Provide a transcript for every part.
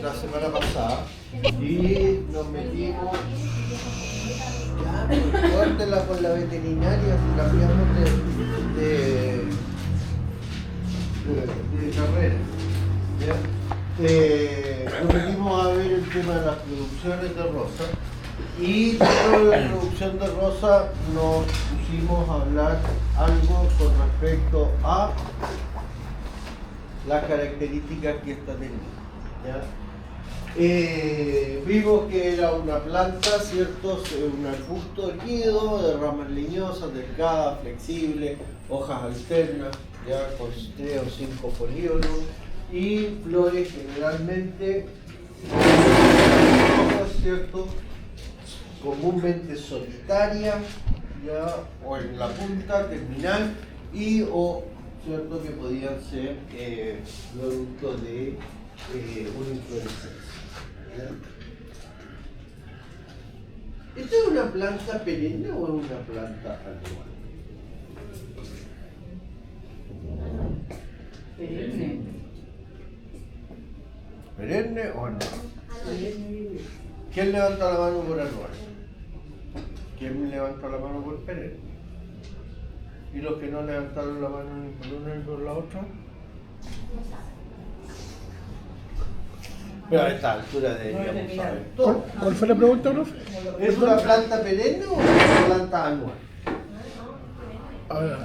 la semana pasada y nos metimos, ya, pues córtela con la veterinaria, si cambiamos de carrera. ¿Ya? Nos metimos a ver el tema de las producciones de rosa y dentro de la producción de rosa nos pusimos a hablar algo con respecto a las características que esta tenía. ¿Ya? Vimos que era una planta, ¿cierto? Un arbusto erguido, de ramas leñosas, delgadas, flexibles, hojas alternas, ya con 3 o 5 folíolos y flores generalmente rojas, ¿cierto? Comúnmente solitarias, ya, o en la punta terminal y o cierto que podían ser producto de una inflorescencia. ¿Esta es una planta perenne o es una planta anual? Perenne. ¿Perenne o anual? ¿Quién levanta la mano por anual? ¿Quién levanta la mano por perenne? ¿Y los que no levantaron la mano ni por una ni por la otra? Pero a esta altura deberíamos saber todo. ¿Cuál fue la pregunta, profe? ¿Es una planta perenne o es una planta anual? A ver,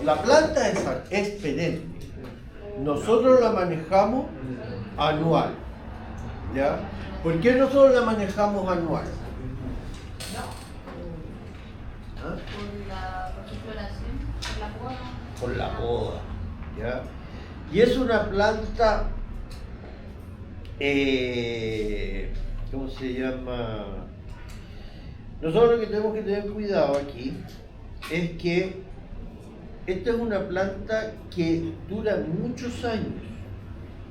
La planta es perenne. Nosotros la manejamos anual. ¿Ya? ¿Por qué nosotros la manejamos anual? ¿Ah? Por la poda. ¿Ya? Y es una planta, ¿cómo se llama? Nosotros lo que tenemos que tener cuidado aquí es que esta es una planta que dura muchos años.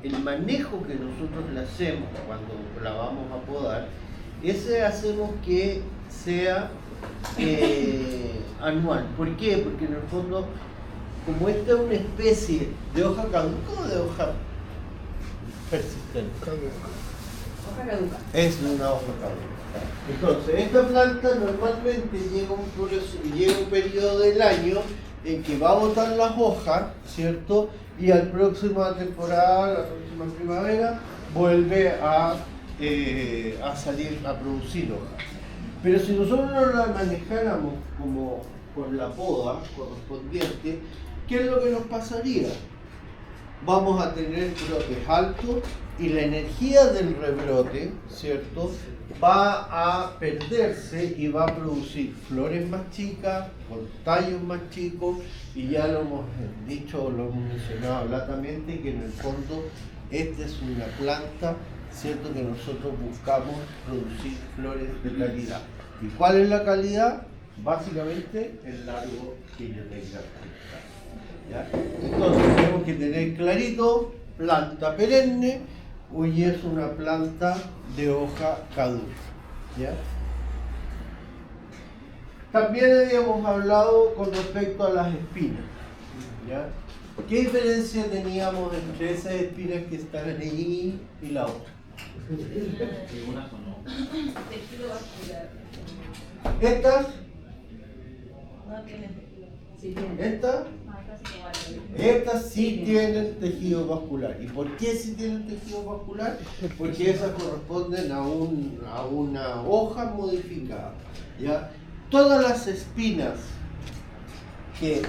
El manejo que nosotros le hacemos cuando la vamos a podar, ese hacemos que sea anual. ¿Por qué? Porque en el fondo, como esta es una especie de hoja caduca o de hoja persistente, Hoja caduca. es una hoja caduca. Entonces, esta planta normalmente llega un periodo del año en que va a botar las hojas, ¿cierto? Y al próxima temporada, la próxima primavera, vuelve a salir, a producir hojas. Pero si nosotros no la manejáramos como con la poda correspondiente, ¿qué es lo que nos pasaría? Vamos a tener brotes altos y la energía del rebrote, ¿cierto?, va a perderse y va a producir flores más chicas, con tallos más chicos, y ya lo hemos dicho, lo hemos mencionado latamente, que en el fondo esta es una planta, ¿cierto?, que nosotros buscamos producir flores de calidad. ¿Y cuál es la calidad? Básicamente el largo que yo tenga. ¿Ya? Entonces tenemos que tener clarito, planta perenne, hoy es una planta de hoja caduca. ¿Ya? También habíamos hablado con respecto a las espinas. ¿Ya? ¿Qué diferencia teníamos entre esas espinas que están ahí y la otra? Tejido vascular. Estas, No tiene tejido. Sí tiene. estas sí tienen tejido vascular. ¿Y por qué sí tienen tejido vascular? Porque esas corresponden a una hoja modificada. ¿Ya? Todas las espinas que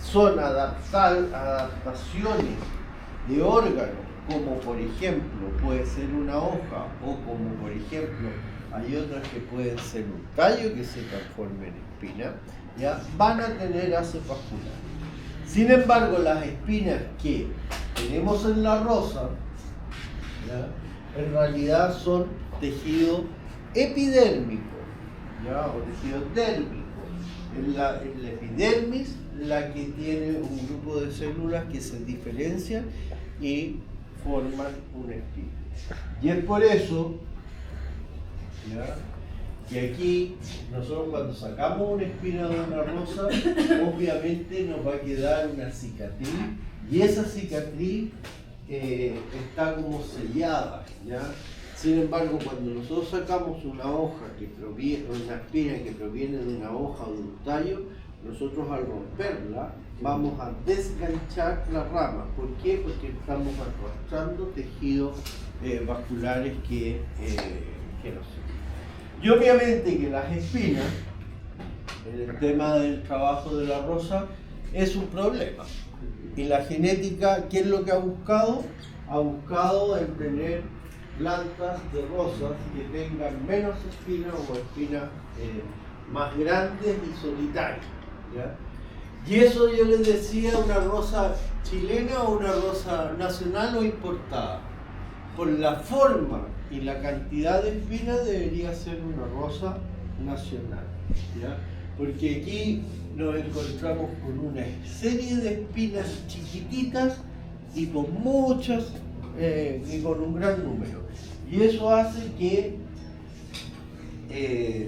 son adaptaciones de órganos, como por ejemplo puede ser una hoja, o como por ejemplo hay otras que pueden ser un tallo que se transforme en espina, ¿ya? Van a tener haces vasculares. Sin embargo, las espinas que tenemos en la rosa, ¿ya?, en realidad son tejido epidérmico, ¿ya?, o tejido dérmico. En la epidermis, la que tiene un grupo de células que se diferencian y forman una espina. Y es por eso, ¿ya?, que aquí nosotros cuando sacamos una espina de una rosa, obviamente nos va a quedar una cicatriz, y esa cicatriz está como sellada, ¿ya? Sin embargo, cuando nosotros sacamos una hoja que proviene, una espina que proviene de una hoja o de un tallo, nosotros al romperla vamos a desganchar las ramas. ¿Por qué? Porque estamos arrastrando tejidos vasculares que no sé. Y obviamente que las espinas, en el tema del trabajo de la rosa, es un problema. Y la genética, ¿qué es lo que ha buscado? Ha buscado en tener plantas de rosas que tengan menos espinas o espinas más grandes y solitarias, ¿ya? Y eso yo les decía, una rosa chilena o una rosa nacional o importada. Por la forma y la cantidad de espinas debería ser una rosa nacional, ¿ya? Porque aquí nos encontramos con una serie de espinas chiquititas y con muchas y con un gran número. Y eso hace que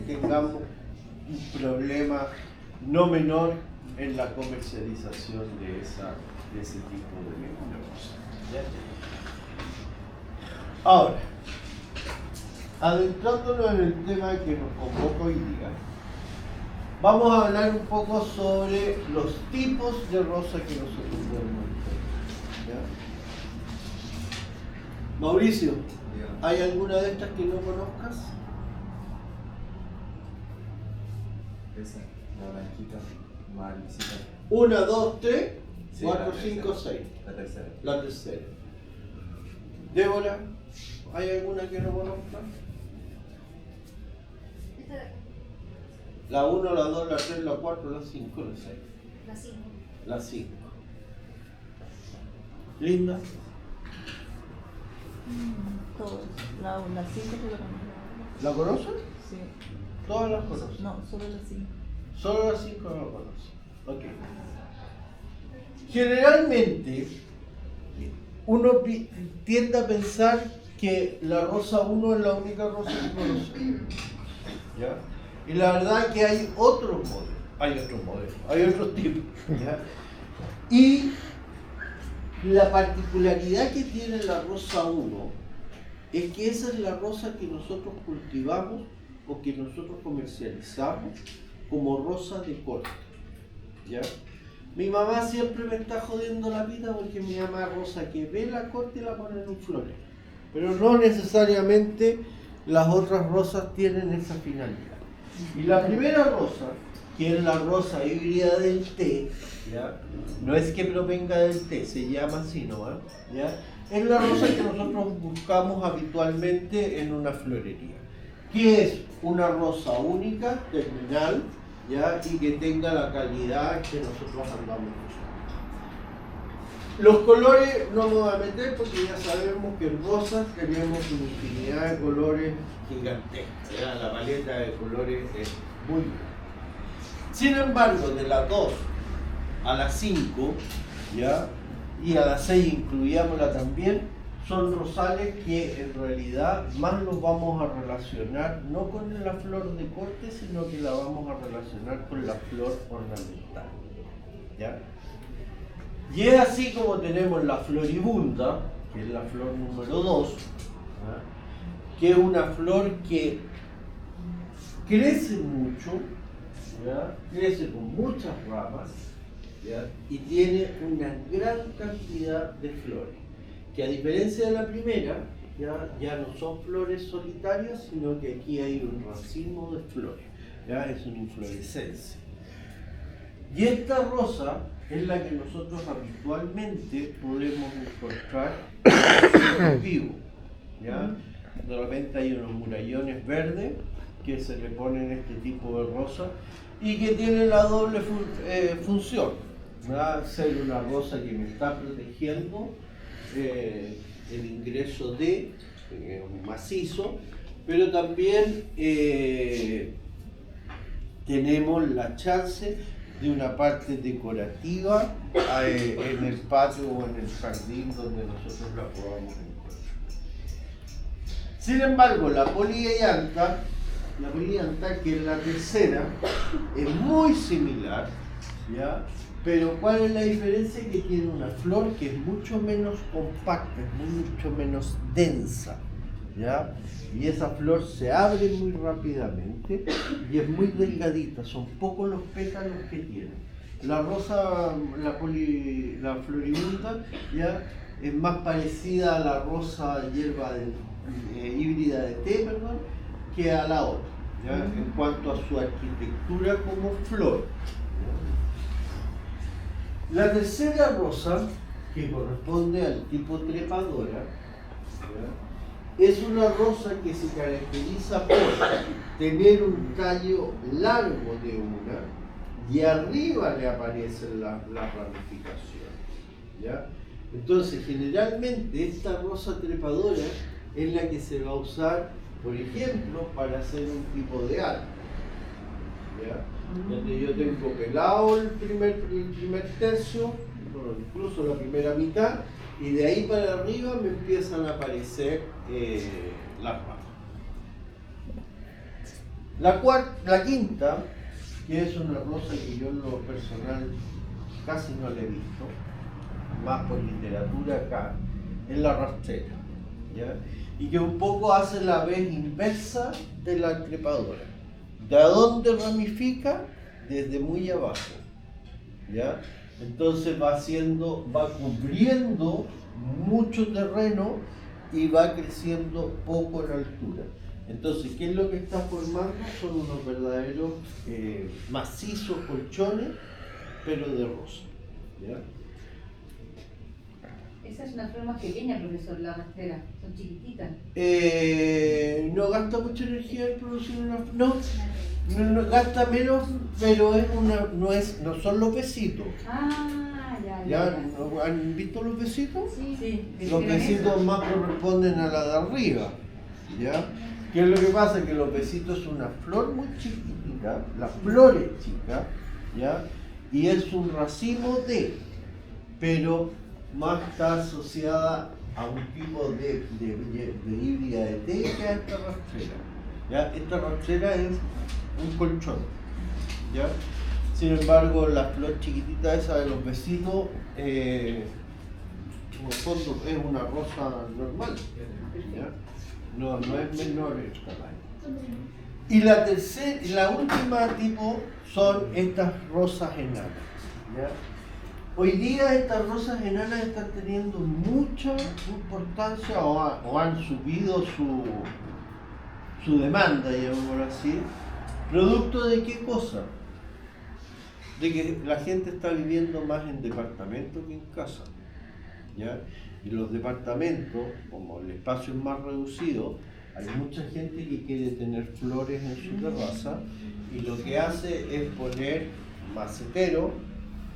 tengamos un problema no menor en la comercialización de ese tipo de rosas, ¿ya? Ahora, adentrándonos en el tema que nos convoca hoy día, vamos a hablar un poco sobre los tipos de rosa que nosotros podemos encontrar, ¿ya? Mauricio, ¿hay alguna de estas que no conozcas? Esa, la blanquita, más lisita. 1, 2, 3, Sí, 4, la 5, tercera. 6. La tercera. La tercera. Débora, ¿hay alguna que no conozcas? La 1, la 2, la 3, la 4, la 5, la 6. La 5. La 5. Linda. Todos. La 5 te la conozco. ¿La conoces? Sí. Todas las conoces. No, solo la 5. Solo las 5 no la conoces. Ok. Generalmente, uno tiende a pensar que la rosa 1 es la única rosa que conoce. ¿Ya? Y la verdad es que hay otros modelos, hay otros tipos. ¿Ya? Y la particularidad que tiene la rosa 1 es que esa es la rosa que nosotros cultivamos o que nosotros comercializamos como rosa de corte, ¿ya? Mi mamá siempre me está jodiendo la vida porque me llama rosa que ve la corte y la pone en flores, pero no necesariamente las otras rosas tienen esa finalidad. Y la primera rosa, que es la rosa híbrida del té, ¿ya? No es que provenga del té, se llama así, ¿no? ¿Ya? Es la rosa que nosotros buscamos habitualmente en una florería, que es una rosa única, terminal, ¿ya? Y que tenga la calidad que nosotros andamos buscando. Los colores no me voy a meter porque ya sabemos que en rosas tenemos una infinidad de colores gigantescos, ¿ya? La paleta de colores es muy grande. Sin embargo, de las 2 a las 5, ¿ya? Y a las 6 incluyámosla también, son rosales que en realidad más los vamos a relacionar no con la flor de corte, sino que la vamos a relacionar con la flor ornamental, ¿ya? Y es así como tenemos la floribunda, que es la flor número 2, ¿ya? Que es una flor que crece mucho, ¿ya? Crece con muchas ramas, ¿ya? Y tiene una gran cantidad de flores, que a diferencia de la primera, ya no son flores solitarias, sino que aquí hay un racimo de flores, ¿ya? Es una inflorescencia. Y esta rosa es la que nosotros habitualmente podemos encontrar en vivo, ¿ya? De repente hay unos murallones verdes que se le ponen este tipo de rosa y que tiene la doble función, ¿verdad? Ser una rosa que me está protegiendo el ingreso de un macizo, pero también tenemos la chance de una parte decorativa en el patio o en el jardín donde nosotros la podamos encontrar. Sin embargo, la polillanta, que es la tercera, es muy similar, ¿ya? Pero ¿cuál es la diferencia? Que tiene una flor que es mucho menos compacta, es mucho menos densa, ¿ya? Y esa flor se abre muy rápidamente y es muy delgadita, son pocos los pétalos que tiene. La rosa, la floribunda, ya es más parecida a la rosa hierba híbrida de té, perdón, que a la otra, ¿ya? En cuanto a su arquitectura como flor. La tercera rosa, que corresponde al tipo trepadora, ¿ya? Es una rosa que se caracteriza por tener un tallo largo de una y arriba le aparecen las ramificaciones, ¿ya? Entonces, generalmente esta rosa trepadora es la que se va a usar, por ejemplo, para hacer un tipo de árbol, ¿ya? Donde yo tengo pelado el primer tercio, bueno, incluso la primera mitad, y de ahí para arriba me empiezan a aparecer las ramas. La quinta, que es una rosa que yo en lo personal casi no la he visto, más por literatura acá, es la rastrera, ¿ya? Y que un poco hace la vez inversa de la trepadora. ¿De dónde ramifica? Desde muy abajo, ¿ya? Entonces va cubriendo mucho terreno y va creciendo poco en altura. Entonces, ¿qué es lo que está formando? Son unos verdaderos macizos colchones, pero de rosa, ¿ya? Esa es una flor más pequeña, profesor, la rastrera. Son chiquititas. No gasta mucha energía en producir una flor. No gasta menos, pero no son los besitos. Ah, ya. ¿Ya? ¿No han visto los besitos? Sí. Los besitos más corresponden a la de arriba, ¿ya? ¿Qué es lo que pasa? Que los besitos es una flor muy chiquitita, la flor es chica, ¿ya? Y es un racimo pero más está asociada a un tipo de híbrida de té que a esta rastrera, ¿ya? Esta rastrera es un colchón, ¿ya? Sin embargo, la flor chiquitita esa de los besitos, en el fondo es una rosa normal, ¿ya? No es menor el tamaño. Y la última tipo son estas rosas enanas, ¿ya? Hoy día estas rosas enanas están teniendo mucha importancia o han subido su demanda, llamémoslo así. ¿Producto de qué cosa? De que la gente está viviendo más en departamentos que en casa, ¿ya? Y los departamentos, como el espacio es más reducido, hay mucha gente que quiere tener flores en su terraza y lo que hace es poner macetero,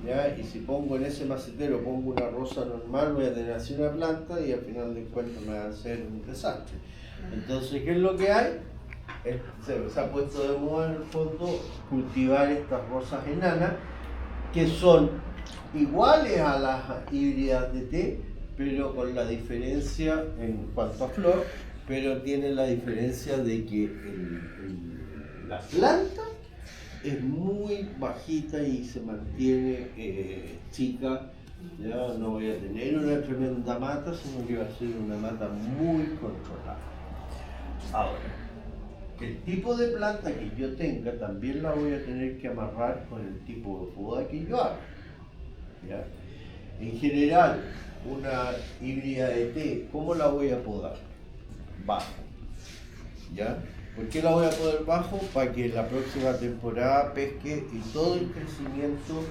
¿ya? Y si pongo en ese macetero pongo una rosa normal, voy a tener así una planta y al final de cuentas me va a hacer un desastre. Entonces, ¿qué es lo que hay? Se ha puesto de moda en el fondo cultivar estas rosas enanas que son iguales a las híbridas de té, pero con la diferencia en cuanto a flor, pero tiene la diferencia de que la planta es muy bajita y se mantiene chica. Ya no voy a tener una tremenda mata, sino que va a ser una mata muy controlada. Ahora, el tipo de planta que yo tenga también la voy a tener que amarrar con el tipo de poda que yo haga, ¿ya? En general, una híbrida de té, ¿cómo la voy a podar? Bajo, ¿ya? ¿Por qué la voy a podar bajo? Para que la próxima temporada pesque y todo el crecimiento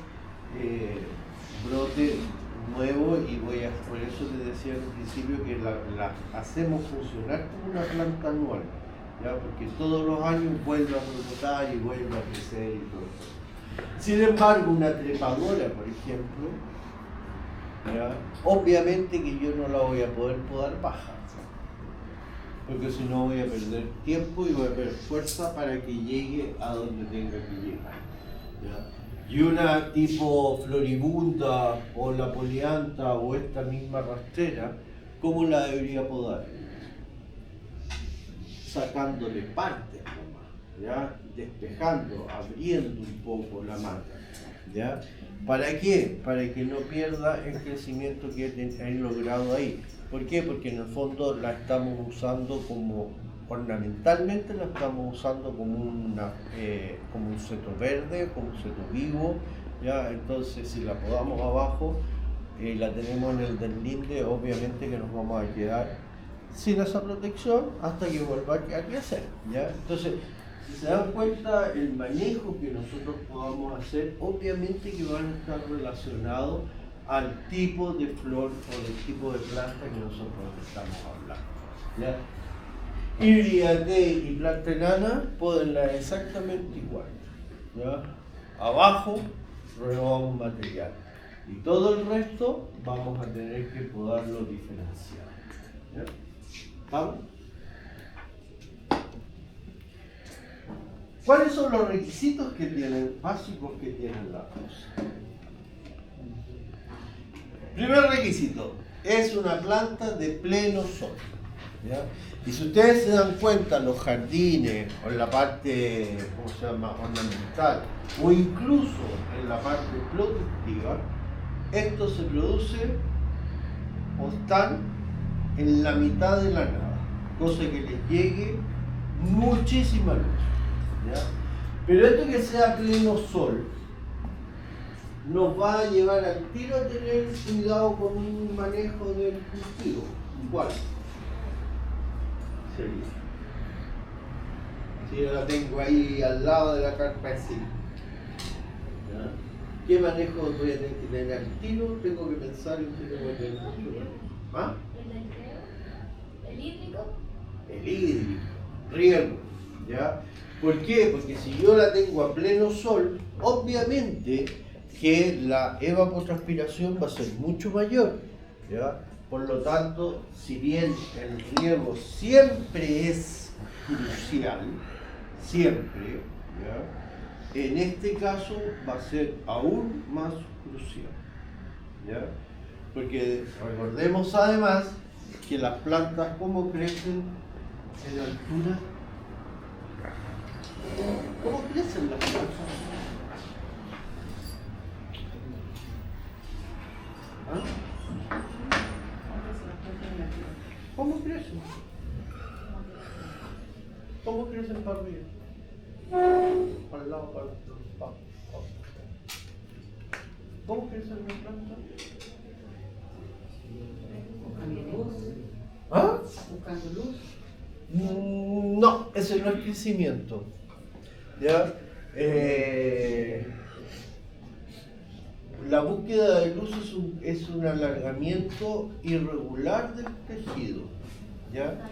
brote nuevo, y por eso te decía al principio que la hacemos funcionar como una planta anual, ¿ya? Porque todos los años vuelve a brotar y vuelve a crecer y todo eso. Sin embargo, una trepadora, por ejemplo, ¿ya? Obviamente que yo no la voy a poder podar baja, porque si no voy a perder tiempo y voy a perder fuerza para que llegue a donde tenga que llegar, ¿ya? Y una tipo floribunda o la polianta o esta misma rastrera, ¿cómo la debería podar? Sacándole partes nomás, ¿ya? Despejando, abriendo un poco la mata, ¿Ya? ¿Para qué? Para que no pierda el crecimiento que hay logrado ahí. ¿Por qué? Porque en el fondo la estamos usando como, ornamentalmente la estamos usando como, como un seto verde, como un seto vivo, ¿ya? Entonces si la podamos abajo y la tenemos en el deslinde, obviamente que nos vamos a quedar sin esa protección hasta que vuelva a crecer, ¿ya? Entonces, si se dan cuenta, el manejo que nosotros podamos hacer, obviamente que van a estar relacionados al tipo de flor o del tipo de planta que nosotros estamos hablando, ¿ya? Iriate y planta enana, podenla exactamente igual, ¿ya? Abajo renovamos material y todo el resto vamos a tener que poderlo diferenciar, ¿ya? ¿Vamos? ¿Cuáles son los requisitos que tienen, básicos que tienen las cosas? Primer requisito, es una planta de pleno sol, ¿ya? Y si ustedes se dan cuenta, los jardines o en la parte, ¿cómo se llama?, ornamental, o incluso en la parte productiva, esto se produce o están en la mitad de la nada, cosa que les llegue muchísima luz, ¿ya? Pero esto que sea pleno sol nos va a llevar al tiro a tener cuidado con un manejo del cultivo. ¿Cuál sería? Si yo la tengo ahí al lado de la carpa de zinc, ¿ya? ¿Qué manejo voy a tener que tener al tiro? Tengo que pensar en que tengo que tener mucho manejo. ¿Ah? ¿El hídrico? El hídrico, riego, ¿ya? ¿Por qué? Porque si yo la tengo a pleno sol, obviamente que la evapotranspiración va a ser mucho mayor, ¿ya? Por lo tanto, si bien el riego siempre es crucial, siempre, ¿ya? En este caso va a ser aún más crucial, ¿ya? Porque recordemos además que las plantas, ¿cómo crecen en altura? ¿Cómo crecen las plantas? ¿Ah? ¿Cómo crecen? ¿Cómo crecen para arriba? Para el lado, para el lado. ¿Cómo crecen las plantas? Buscando luz. ¿Ah? Buscando luz. No, ese no es crecimiento. ¿Ya? La búsqueda de luz es un alargamiento irregular del tejido, ¿ya?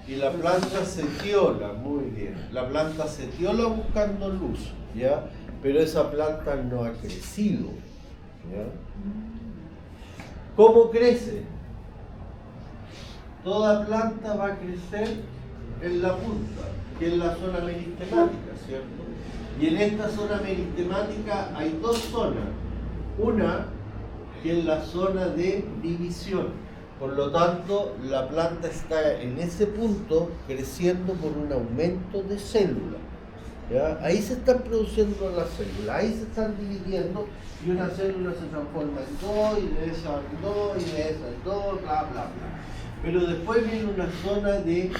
Y la planta setiola, muy bien. La planta setiola buscando luz, ¿ya? Pero esa planta no ha crecido, ¿ya? ¿Cómo crece? Toda planta va a crecer en la punta, que es la zona meristemática, ¿cierto? Y en esta zona meristemática hay dos zonas. Una que es la zona de división. Por lo tanto, la planta está en ese punto creciendo por un aumento de células, ¿ya? Ahí se están produciendo las células, ahí se están dividiendo y una célula se transforma en dos, y de esa en dos, y de esa en dos, bla, bla, bla. Pero después viene una zona de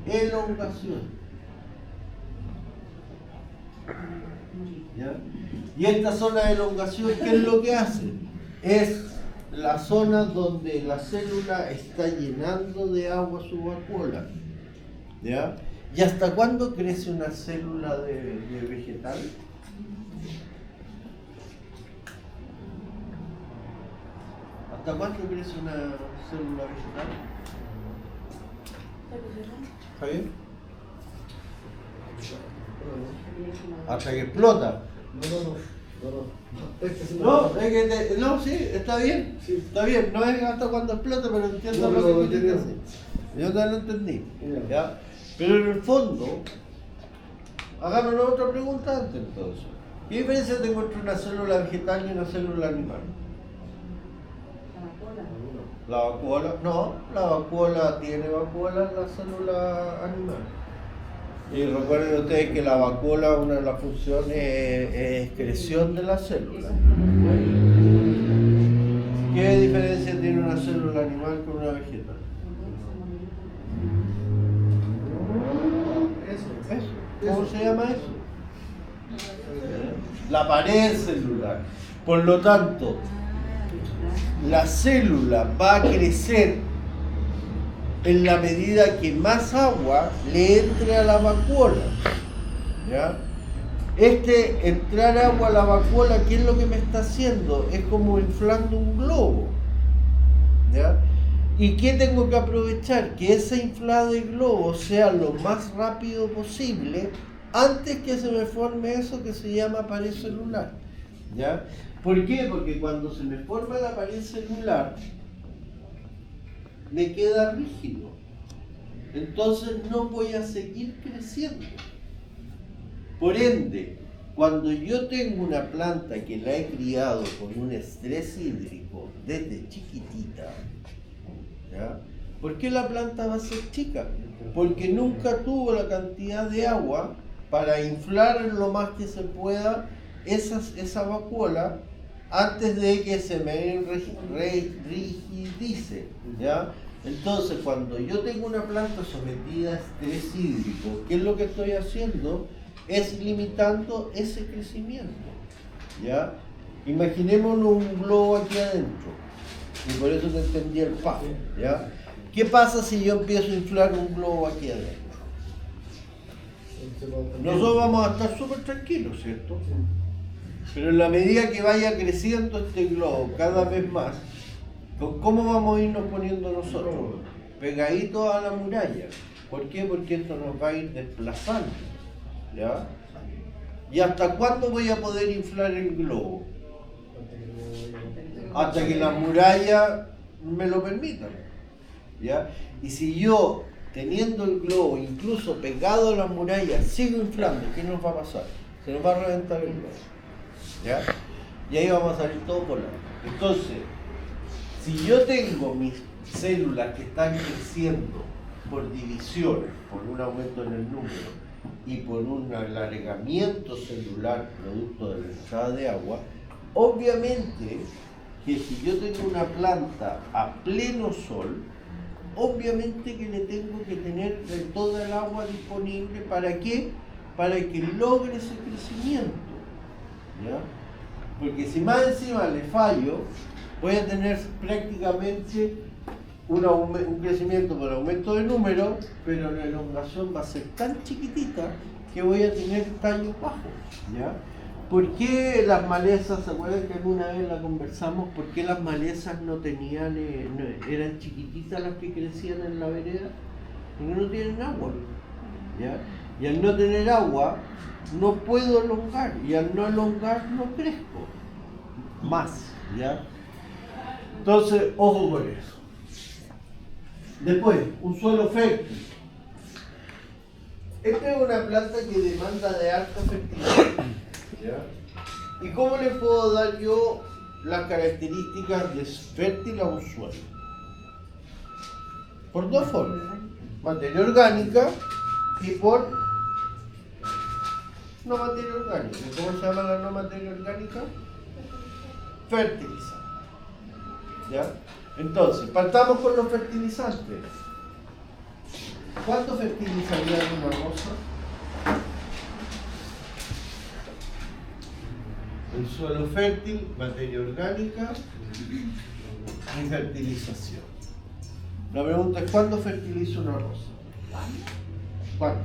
elongación, ¿ya? Y esta zona de elongación, ¿qué es lo que hace? Es la zona donde la célula está llenando de agua su vacuola, ¿ya? ¿Y hasta cuándo crece una célula de vegetal? ¿Hasta cuándo crece una célula vegetal? ¿Está bien? Hasta que explota. No, sí, está bien, está bien, no es hasta cuando explota, pero entiendo lo que quiere decir. Yo también lo entendí, ¿ya? Pero en el fondo, hagámonos otra pregunta antes entonces. ¿Qué diferencia tengo entre una célula vegetal y una célula animal? La vacuola, no, la vacuola tiene vacuola en la célula animal. Y recuerden ustedes que la vacuola, una de las funciones es excreción de la célula. ¿Qué diferencia tiene una célula animal con una vegetal? Eso. ¿Cómo se llama eso? La pared celular. Por lo tanto, la célula va a crecer en la medida que más agua le entre a la vacuola. ¿Ya? Entrar agua a la vacuola, ¿qué es lo que me está haciendo? Es como inflando un globo. ¿Ya? ¿Y qué tengo que aprovechar? Que ese inflado de globo sea lo más rápido posible antes que se me forme eso que se llama pared celular. ¿Ya? ¿Por qué? Porque cuando se me forma la pared celular, me queda rígido. Entonces no voy a seguir creciendo. Por ende, cuando yo tengo una planta que la he criado con un estrés hídrico desde chiquitita, ¿ya? ¿Por qué la planta va a ser chica? Porque nunca tuvo la cantidad de agua para inflar lo más que se pueda esa vacuola antes de que se me rigidice, ¿ya? Entonces, cuando yo tengo una planta sometida a estrés hídrico, ¿qué es lo que estoy haciendo? Es limitando ese crecimiento, ¿ya? Imaginémonos un globo aquí adentro, y por eso te entendí el paso, ¿ya? ¿Qué pasa si yo empiezo a inflar un globo aquí adentro? Nosotros vamos a estar súper tranquilos, ¿cierto? Pero en la medida que vaya creciendo este globo cada vez más, ¿cómo vamos a irnos poniendo nosotros? Pegaditos a la muralla. ¿Por qué? Porque esto nos va a ir desplazando, ¿ya? ¿Y hasta cuándo voy a poder inflar el globo? Hasta que las murallas me lo permitan, ¿ya? Y si yo, teniendo el globo incluso pegado a las murallas, sigo inflando, ¿qué nos va a pasar? Se nos va a reventar el globo, ¿ya? Y ahí vamos a salir todos volando. Entonces, si yo tengo mis células que están creciendo por divisiones, por un aumento en el número y por un alargamiento celular producto de la entrada de agua, obviamente que si yo tengo una planta a pleno sol, obviamente que le tengo que tener de toda el agua disponible. ¿Para qué? Para que logre ese crecimiento, ¿ya? Porque si más encima le fallo, voy a tener prácticamente un crecimiento por aumento de número, pero la elongación va a ser tan chiquitita que voy a tener tallos bajos, ¿ya? ¿Por qué las malezas, se acuerdan que alguna vez la conversamos, por qué las malezas no tenían, eran chiquititas las que crecían en la vereda? Porque no tienen agua, ¿ya? Y al no tener agua, no puedo elongar, y al no elongar, no crezco más, ¿ya? Entonces, ojo con eso. Después, un suelo fértil. Esta es una planta que demanda de alta fertilidad, ¿ya? ¿Y cómo le puedo dar yo las características de fértil a un suelo? Por dos formas: materia orgánica y por no materia orgánica. ¿Cómo se llama la no materia orgánica? Fertilizante, ¿ya? Entonces, partamos con los fertilizantes. ¿Cuánto fertilizaría una rosa? El suelo fértil, materia orgánica y fertilización. La pregunta es: ¿cuándo fertiliza una rosa? ¿Cuándo?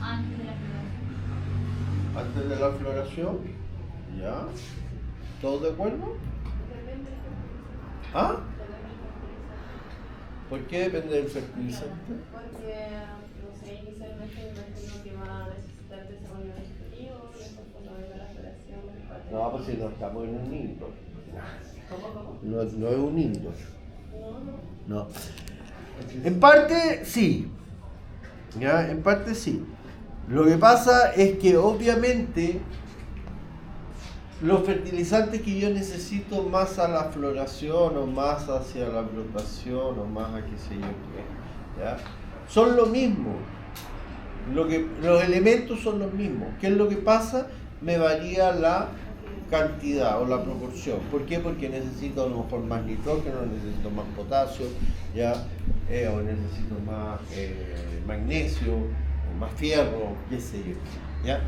Antes de la floración. Antes de la floración. ¿Ya? ¿Todos de acuerdo? ¿Ah? ¿Por qué depende del fertilizante? Porque, no sé, inicialmente me imagino que va a necesitar desarrollo vegetativo, después cuando venga la floración. No, pues si no estamos en un indoor. ¿Cómo? No es un indoor. No. No. En parte sí. ¿Ya? En parte sí. Lo que pasa es que obviamente los fertilizantes que yo necesito más a la floración o más hacia la brotación o más a qué sé yo qué, ¿ya? Son lo mismo, Los elementos son los mismos. ¿Qué es lo que pasa? Me varía la cantidad o la proporción. ¿Por qué? Porque necesito a lo mejor más nitrógeno, necesito más potasio, ¿ya? O necesito más magnesio, o más fierro, qué sé yo, ¿ya?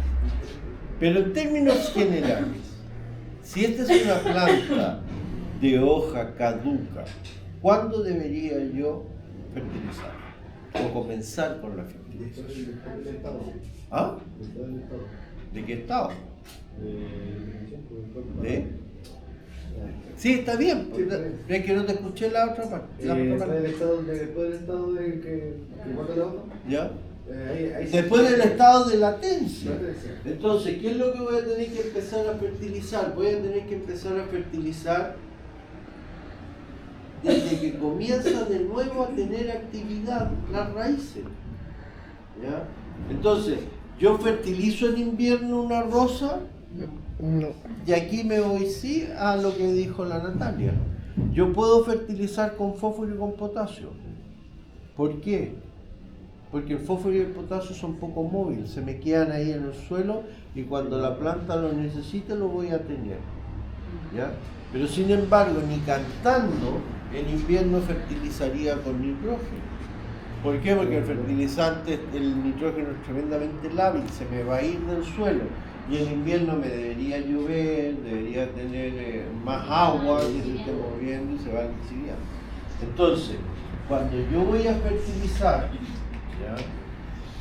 Pero en términos generales, si esta es una planta de hoja caduca, ¿cuándo debería yo fertilizar? O comenzar con la fertilización. ¿Ah? ¿De qué estado? ¿De? Sí, está bien. Es que no te escuché la otra parte. Después del estado de que guarda la hoja. ¿Ya? Ahí Después del estado de latencia. Entonces, ¿qué es lo que voy a tener que empezar a fertilizar? Voy a tener que empezar a fertilizar desde que comienza de nuevo a tener actividad las raíces. ¿Ya? Entonces, yo fertilizo en invierno una rosa. No. Y aquí me voy sí a lo que dijo la Natalia. Yo puedo fertilizar con fósforo y con potasio. ¿Por qué? Porque el fósforo y el potasio son poco móviles, se me quedan ahí en el suelo y cuando la planta lo necesite lo voy a tener. ¿Ya? Pero sin embargo, ni cantando, en invierno fertilizaría con nitrógeno. ¿Por qué? Porque el fertilizante, el nitrógeno es tremendamente lábil, se me va a ir del suelo. Y en invierno me debería llover, debería tener más agua que se esté moviendo y se va lixiviando. Entonces, cuando yo voy a fertilizar, ¿ya?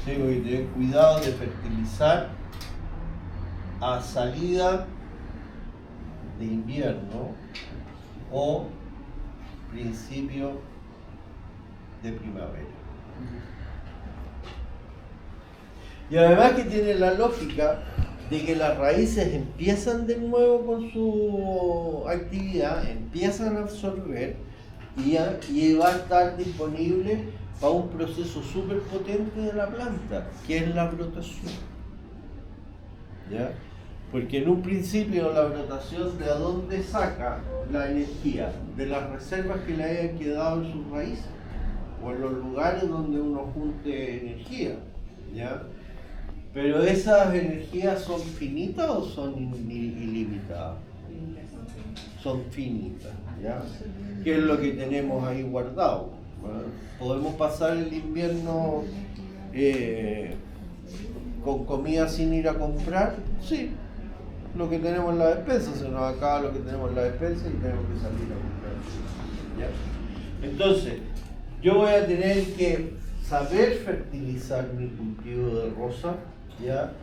Tengo que tener cuidado de fertilizar a salida de invierno o principio de primavera. Y además que tiene la lógica de que las raíces empiezan de nuevo con su actividad, empiezan a absorber y va a estar disponible para un proceso súper potente de la planta, que es la brotación. ¿Ya? Porque en un principio la brotación, ¿de dónde saca la energía? De las reservas que le hayan quedado en sus raíces o en los lugares donde uno junte energía. ¿Ya? Pero esas energías son finitas o son ilimitadas? Son finitas, ¿ya? ¿Qué es lo que tenemos ahí guardado? ¿Verdad? ¿Podemos pasar el invierno con comida sin ir a comprar? Sí, lo que tenemos en la despensa, se nos acaba lo que tenemos en la despensa y tenemos que salir a comprar, ¿ya? Entonces, yo voy a tener que saber fertilizar mi cultivo de rosa, ¿ya?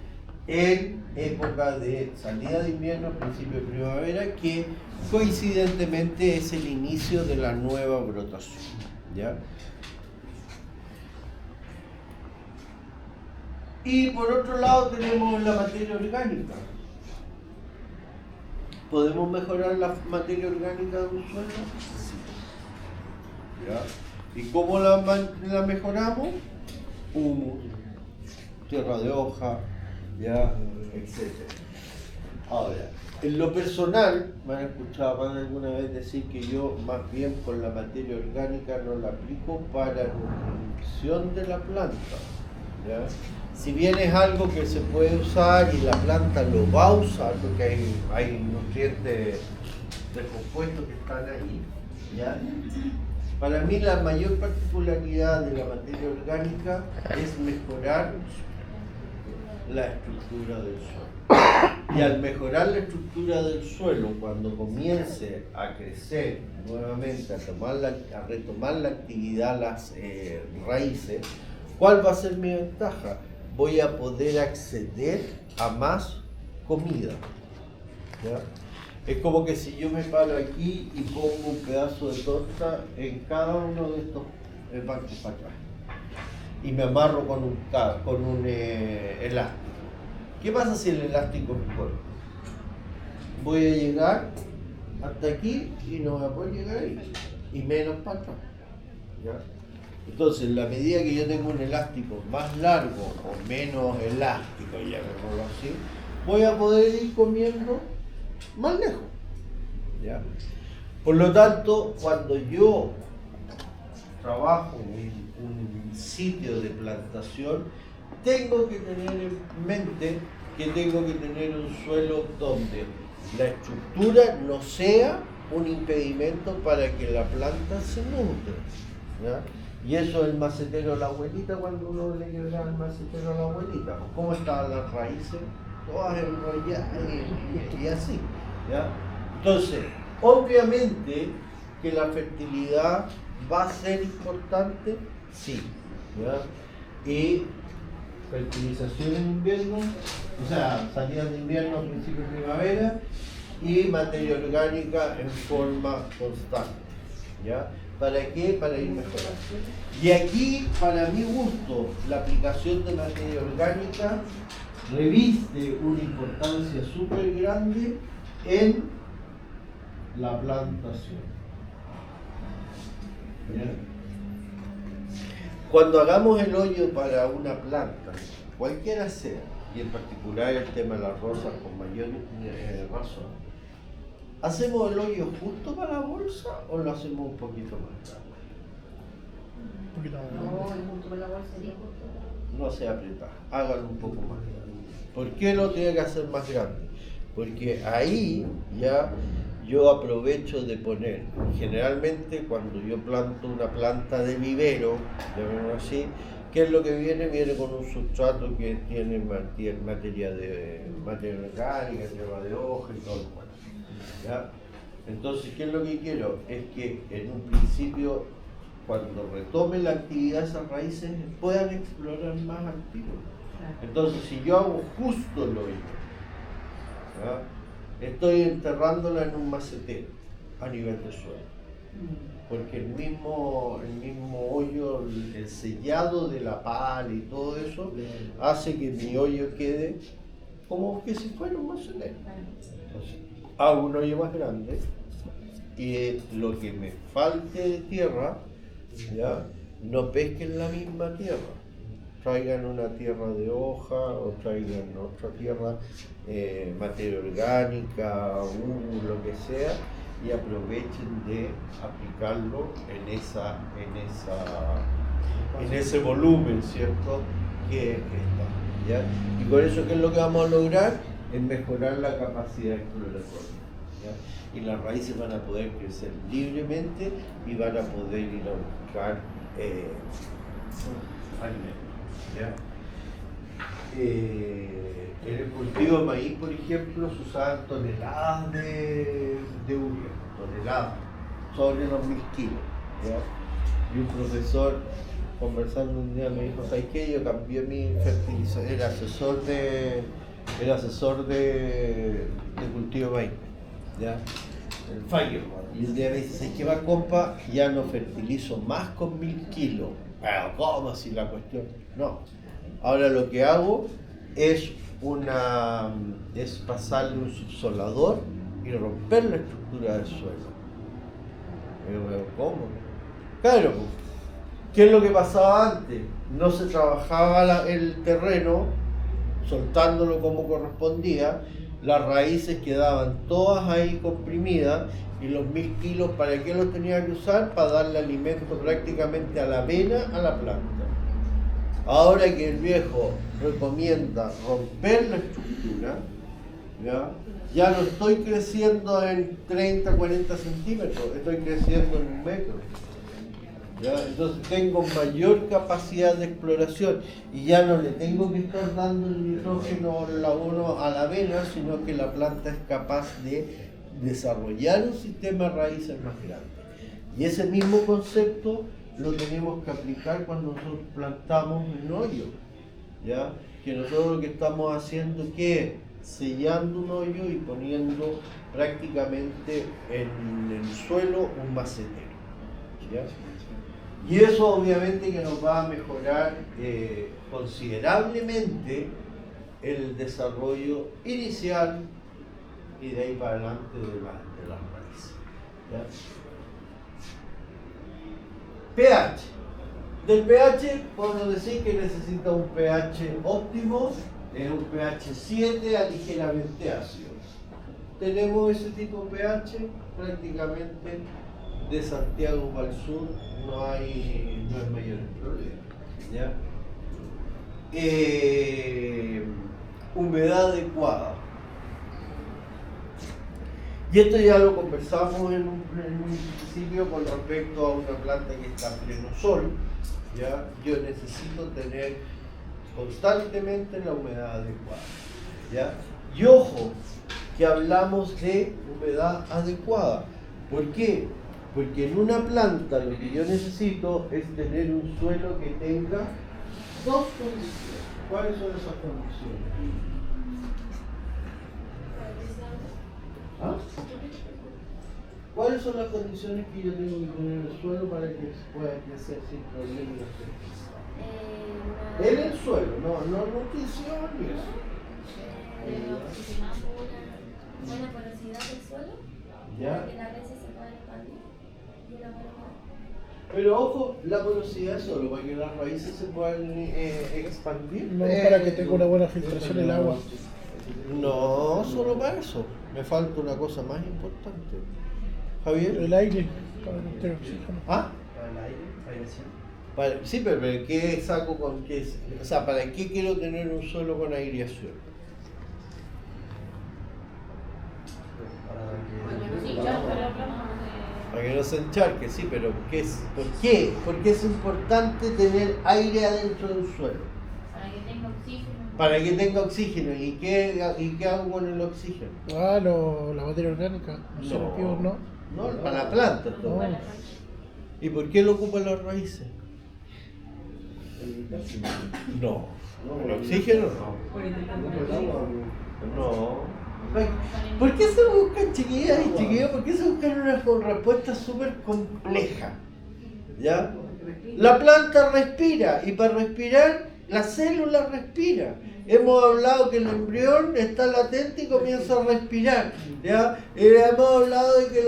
En época de salida de invierno, principio de primavera, que coincidentemente es el inicio de la nueva brotación, ¿ya? Y por otro lado tenemos la materia orgánica. ¿Podemos mejorar la materia orgánica de un suelo? Sí. ¿Ya? ¿Y cómo la mejoramos? Humus, tierra de hoja, ya, etc. Ahora, en lo personal, me han escuchado alguna vez decir que yo más bien con la materia orgánica no la aplico para nutrición de la planta, ¿ya? Si bien es algo que se puede usar y la planta lo va a usar, porque hay nutrientes descompuestos que están ahí, ¿ya? Para mí la mayor particularidad de la materia orgánica es mejorar la estructura del suelo. Y al mejorar la estructura del suelo, cuando comience a crecer nuevamente, a retomar la actividad las raíces, ¿cuál va a ser mi ventaja? Voy a poder acceder a más comida, ¿ya? Es como que si yo me paro aquí y pongo un pedazo de torta en cada uno de estos bancos para atrás y me amarro con un elástico. ¿Qué pasa si el elástico es corto? Voy a llegar hasta aquí y no voy a poder llegar ahí, y menos para atrás, ¿ya? Entonces, en la medida que yo tengo un elástico más largo o menos elástico, llamémoslo así, voy a poder ir comiendo más lejos, ¿ya? Por lo tanto, cuando yo trabajo en un sitio de plantación, tengo que tener en mente que tengo que tener un suelo donde la estructura no sea un impedimento para que la planta se nutra, ¿ya? Y eso el macetero a la abuelita, cuando uno le llega al macetero a la abuelita, pues, ¿cómo estaban las raíces? Todas enrolladas y así, ¿ya? Entonces, obviamente que la fertilidad va a ser importante, sí, ¿ya? Y fertilización en invierno, o sea, salida de invierno, principio de primavera, y materia orgánica en forma constante, ¿ya? ¿Para qué? Para ir mejorando. Y aquí, para mi gusto, la aplicación de materia orgánica reviste una importancia súper grande en la plantación. ¿Ya? Cuando hagamos el hoyo para una planta, cualquiera sea, y en particular el tema de las rosas con mayor razón, ¿hacemos el hoyo justo para la bolsa o lo hacemos un poquito más grande? Un poquito más No, grande. el punto de la bolsa sería justo. No se aprieta, hágalo un poco más grande. ¿Por qué lo tiene que hacer más grande? Porque ahí ya yo aprovecho de poner, generalmente cuando yo planto una planta de vivero, llamémoslo así, ¿qué es lo que viene? Viene con un sustrato que tiene materia orgánica, tierra de hoja y todo lo cual, ¿ya? Entonces, ¿qué es lo que quiero? Es que en un principio, cuando retome la actividad, esas raíces puedan explorar más activos. Entonces, si yo hago justo el hoyo, ¿ya? Estoy enterrándola en un macetero a nivel de suelo. Porque el mismo hoyo, el sellado de la pala y todo eso, hace que mi hoyo quede como que si fuera un macetero. Entonces, hago un hoyo más grande y lo que me falte de tierra, ¿ya? No pesquen la misma tierra. Traigan una tierra de hoja o traigan otra tierra, materia orgánica, humus, lo que sea, y aprovechen de aplicarlo en ese volumen, ¿cierto? Que está, ¿ya? Y con eso, ¿qué es lo que vamos a lograr? Es mejorar la capacidad exploratoria, ¿ya? Y las raíces van a poder crecer libremente y van a poder ir a buscar alimentos. ¿Ya? En el cultivo de maíz, por ejemplo, se usaban toneladas de urea, toneladas, sobre los 1000 kilos. ¿Ya? Y un profesor, conversando un día, me dijo: ¿sabes qué? Yo cambié mi fertilizador, era asesor de cultivo de maíz, ¿ya? El fallo. Y un día me dice: ¿sabes qué va, compa? Ya no fertilizo más con 1000 kilos. Pero ¿cómo así la cuestión? No. Ahora lo que hago es pasarle un subsolador y romper la estructura del suelo. Y yo digo, ¿cómo? Claro, ¿qué es lo que pasaba antes? No se trabajaba el terreno soltándolo como correspondía, las raíces quedaban todas ahí comprimidas. Y los 1000 kilos, ¿para qué los tenía que usar? Para darle alimento prácticamente a la vena, a la planta. Ahora que el viejo recomienda romper la estructura, ya no estoy creciendo en 30, 40 centímetros, estoy creciendo en 1 metro. ¿Ya? Entonces tengo mayor capacidad de exploración y ya no le tengo que estar dando el nitrógeno o el abono a la vena, sino que la planta es capaz de desarrollar un sistema de raíces más grande. Y ese mismo concepto lo tenemos que aplicar cuando nosotros plantamos un hoyo, ¿ya? Que nosotros lo que estamos haciendo es sellando un hoyo y poniendo prácticamente en el suelo un macetero, ¿ya? Y eso obviamente que nos va a mejorar considerablemente el desarrollo inicial y de ahí para adelante de las raíces, ¿ya? pH. Del pH podemos decir que necesita un pH óptimo, es un pH 7 a ligeramente ácido. Tenemos ese tipo de pH prácticamente de Santiago para el sur, no hay mayores problemas, ¿ya? humedad adecuada. Y esto ya lo conversamos en un principio con respecto a una planta que está en pleno sol. ¿Ya? Yo necesito tener constantemente la humedad adecuada. ¿Ya? Y ojo, que hablamos de humedad adecuada. ¿Por qué? Porque en una planta lo que yo necesito es tener un suelo que tenga dos condiciones. ¿Cuáles son esas condiciones? ¿Ah? ¿Cuáles son las condiciones que yo tengo que tener en el suelo para que pueda crecer sin problemas? En el suelo, no nutrición ni eso. Oxigenamos una buena porosidad del suelo ¿Ya? para que las raíces se puedan expandir de una buena manera. Pero ojo, la porosidad es solo para que las raíces se puedan expandir. No, para que tenga una buena filtración el agua. No, solo para eso. Me falta una cosa más importante. Javier. El aire, para que tenga oxígeno. ¿Ah? Para el aire, aireación. Sí, pero ¿qué saco con qué? O sea, ¿para qué quiero tener un suelo con aireación? Sí, ya, pero hablamos Para que no se encharque, sí, pero ¿por qué? ¿Por qué es importante tener aire adentro del suelo? para que tenga oxígeno. Para que tenga oxígeno. ¿Y qué hago con el oxígeno? Ah, la materia orgánica, los seres vivos, ¿no? No, para la planta. Todo. No. ¿Y por qué lo ocupan las raíces? No. ¿El oxígeno? No. ¿Por qué se buscan, chiquillas y chiquillos? ¿Por qué se buscan una respuesta súper compleja? ¿Ya? La planta respira y para respirar la célula respira. Hemos hablado que el embrión está latente y comienza a respirar. ¿Ya? Hemos hablado de que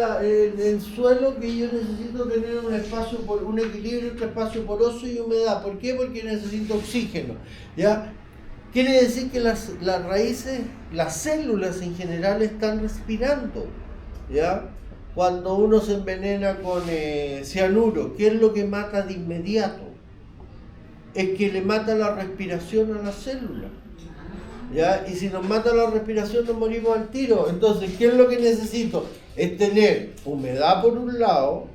el suelo, que yo necesito tener un equilibrio entre espacio poroso y humedad. ¿Por qué? Porque necesito oxígeno. ¿Ya? Quiere decir que las raíces, las células en general están respirando. ¿Ya? Cuando uno se envenena con cianuro, ¿qué es lo que mata de inmediato? Es que le mata la respiración a la célula. ¿Ya? Y si nos mata la respiración nos morimos al tiro. Entonces, ¿qué es lo que necesito? Es tener humedad por un lado,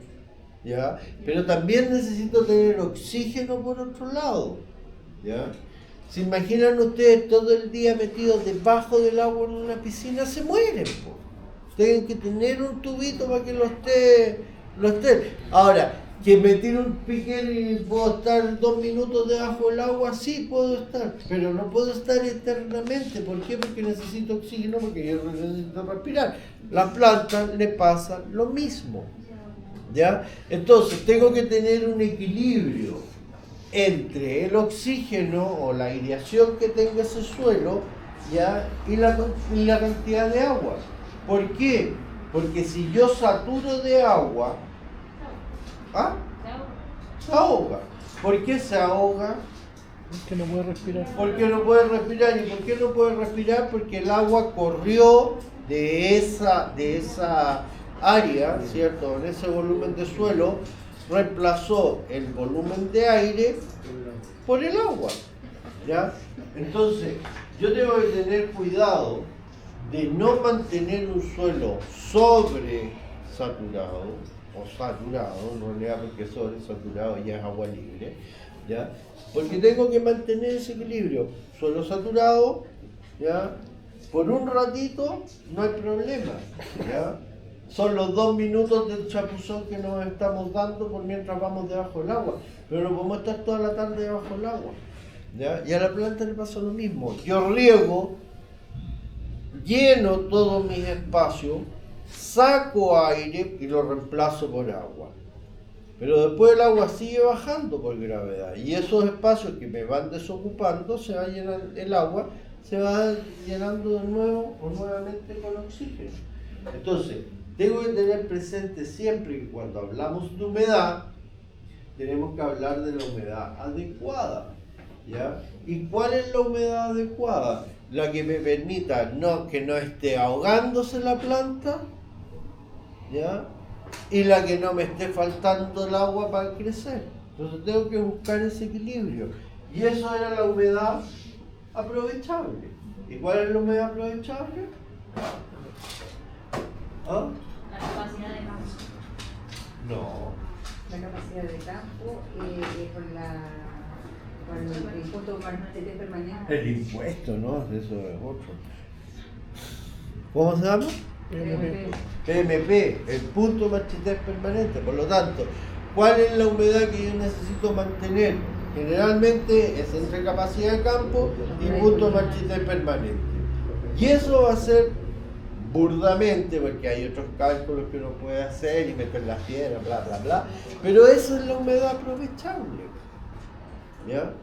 ¿ya? Pero también necesito tener oxígeno por otro lado. ¿Ya? ¿Se imaginan ustedes todo el día metidos debajo del agua en una piscina? Se mueren, po. Tienen que tener un tubito para que lo esté. Ahora, que me tire un piquero y puedo estar 2 minutos debajo del agua, sí puedo estar, pero no puedo estar eternamente. ¿Por qué? Porque necesito oxígeno, porque yo necesito respirar. Las plantas le pasa lo mismo. ¿Ya? Entonces, tengo que tener un equilibrio entre el oxígeno o la aireación que tenga ese suelo, ¿ya? y la cantidad de agua. ¿Por qué? Porque si yo saturo de agua, ¿ah? Se ahoga. ¿Por qué se ahoga? Que no puede respirar. Porque no puede respirar. ¿Y por qué no puede respirar? Porque el agua corrió de esa área, ¿cierto? En ese volumen de suelo, reemplazó el volumen de aire por el agua. ¿Ya? Entonces, yo tengo que tener cuidado de no mantener un suelo sobresaturado o saturado, en realidad, porque sobresaturado ya es agua libre, ¿ya? Porque tengo que mantener ese equilibrio. Suelo saturado, ¿ya? Por un ratito no hay problema, ¿ya? Son los 2 minutos del chapuzón que nos estamos dando por mientras vamos debajo del agua, pero no podemos estar toda la tarde debajo del agua, ¿ya? Y a la planta le pasa lo mismo. Yo riego, lleno todos mis espacios, saco aire y lo reemplazo por agua. Pero después el agua sigue bajando por gravedad y esos espacios que me van desocupando, el agua se va llenando de nuevo o nuevamente con oxígeno. Entonces, tengo que tener presente siempre que cuando hablamos de humedad, tenemos que hablar de la humedad adecuada. ¿Ya? ¿Y cuál es la humedad adecuada? La que me permita que no esté ahogándose la planta, ¿ya? Y la que no me esté faltando el agua para crecer. Entonces tengo que buscar ese equilibrio. Y eso era la humedad aprovechable. ¿Y cuál es la humedad aprovechable? ¿Ah? La capacidad de campo. No. La capacidad de campo con el impuesto martete permanente. El impuesto, ¿no? Eso es otro. ¿Cómo se llama? PMP, el punto marchitez permanente. Por lo tanto, ¿cuál es la humedad que yo necesito mantener? Generalmente es entre capacidad de campo y punto marchitez permanente. Y eso va a ser burdamente, porque hay otros cálculos que uno puede hacer y meter las piedras, bla, bla, bla. Pero esa es la humedad aprovechable. ¿Ya?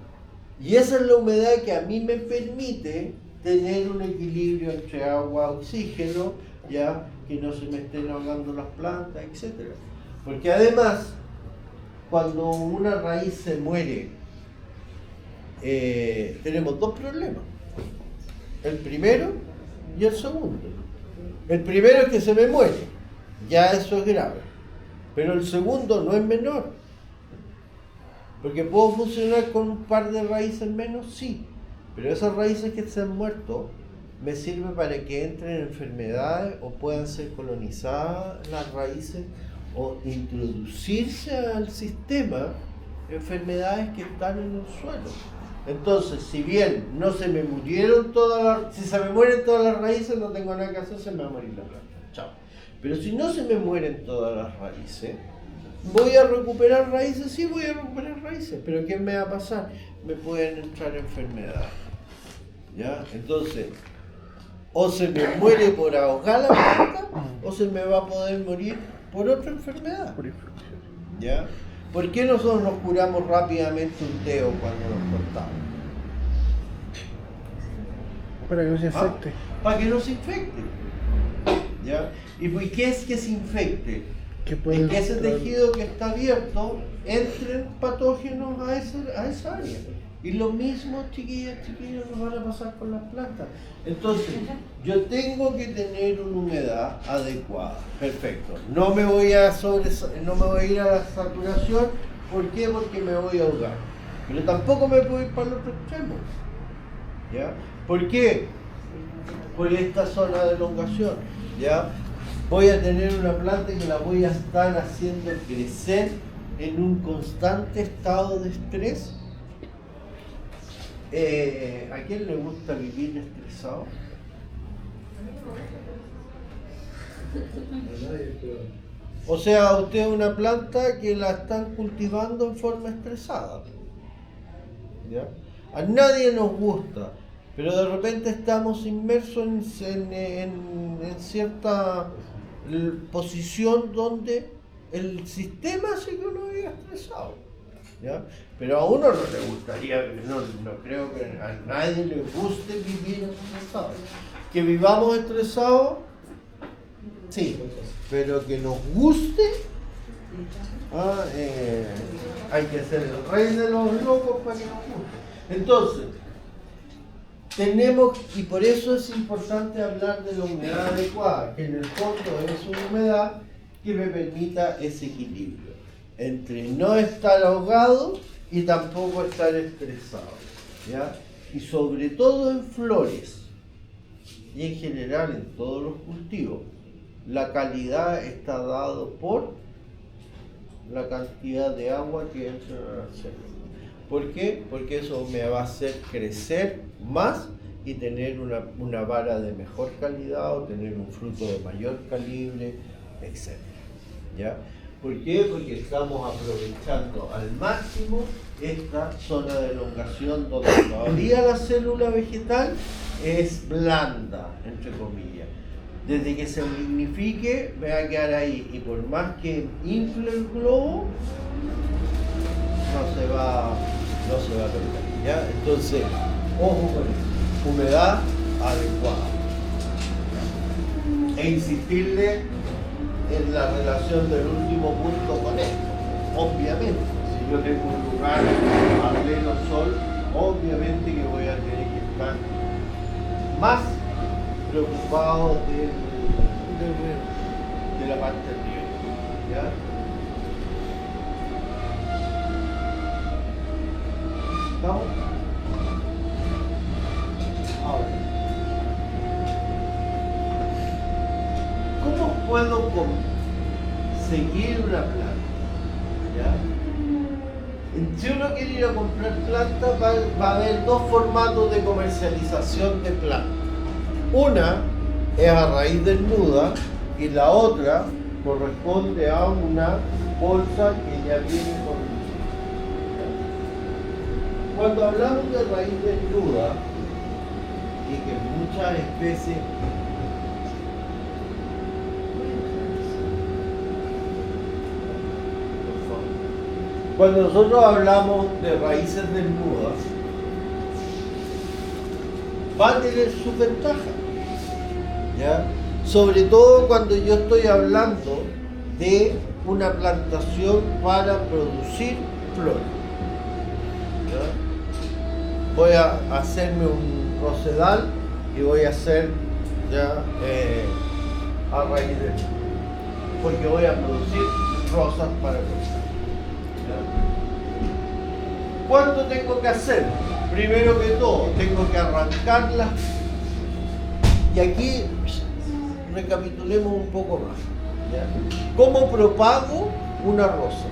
Y esa es la humedad que a mí me permite tener un equilibrio entre agua y oxígeno, ya que no se me estén ahogando las plantas, etc. Porque además, cuando una raíz se muere, tenemos dos problemas. El primero y el segundo. El primero es que se me muere, ya eso es grave. Pero el segundo no es menor. Porque puedo funcionar con un par de raíces menos, sí. Pero esas raíces que se han muerto me sirven para que entren enfermedades o puedan ser colonizadas las raíces o introducirse al sistema enfermedades que están en el suelo. Entonces, si bien no se me murieron si se me mueren todas las raíces, no tengo nada que hacer, se me va a morir la planta. Chao. Pero si no se me mueren todas las raíces, ¿voy a recuperar raíces? Sí, voy a recuperar raíces, pero ¿qué me va a pasar? Me pueden entrar enfermedades. ¿Ya? Entonces, o se me muere por ahogar la planta, o se me va a poder morir por otra enfermedad. ¿Ya? ¿Por qué nosotros nos curamos rápidamente un dedo cuando nos cortamos? Para que no se infecte. Para que no se infecte. ¿Ya? ¿Y por qué es que se infecte? Que puede Es que ese entrar- tejido que está abierto entren patógenos a esa área. Y lo mismo, chiquillos, nos van a pasar con las plantas. Entonces, yo tengo que tener una humedad adecuada. Perfecto. No me voy a ir a la saturación. ¿Por qué? Porque me voy a ahogar. Pero tampoco me puedo ir para el otro extremo. ¿Ya? ¿Por qué? Por esta zona de elongación. ¿Ya? Voy a tener una planta que la voy a estar haciendo crecer en un constante estado de estrés. ¿A quién le gusta vivir estresado? O sea, usted es una planta que la están cultivando en forma estresada. ¿Ya? A nadie nos gusta, pero de repente estamos inmersos en cierta posición donde el sistema hace que uno viva estresado. ¿Ya? Pero a uno no le gustaría, no creo que a nadie le guste vivir estresado. Que vivamos estresados, sí, pero que nos guste, hay que ser el rey de los locos para que nos guste. Entonces, tenemos, y por eso es importante hablar de la humedad adecuada, que en el fondo es una humedad que me permita ese equilibrio entre no estar ahogado y tampoco estar estresado, ¿ya? Y sobre todo en flores y en general en todos los cultivos, la calidad está dado por la cantidad de agua que entra en la célula. ¿Por qué? Porque eso me va a hacer crecer más y tener una vara de mejor calidad o tener un fruto de mayor calibre, etc. ¿Ya? ¿Por qué? Porque estamos aprovechando al máximo esta zona de elongación donde todavía la célula vegetal es blanda, entre comillas. Desde que se lignifique, me va a quedar ahí. Y por más que infle el globo, no se va a perder. ¿Ya? Entonces, ojo con eso. Humedad adecuada. E insistirle en la relación del último punto con esto. Obviamente, si yo tengo un lugar a pleno sol, obviamente que voy a tener que estar más preocupado de la parte del riego. ¿Ya? ¿Estamos? Ahora, ¿cómo puedo conseguir una planta? ¿Ya? Si uno quiere ir a comprar plantas, va a haber dos formatos de comercialización de plantas. Una es a raíz desnuda y la otra corresponde a una bolsa que ya viene con... Cuando hablamos de raíz desnuda y que muchas especies cuando nosotros hablamos de raíces desnudas, va a tener sus ventajas, ¿ya? Sobre todo cuando yo estoy hablando de una plantación para producir flores. ¿Ya? Voy a hacerme un rosedal y voy a hacer ya a raíz desnuda, porque voy a producir rosas para rosas. ¿Cuánto tengo que hacer? Primero que todo, tengo que arrancarlas. Y aquí recapitulemos un poco más. ¿Ya? ¿Cómo propago una rosa?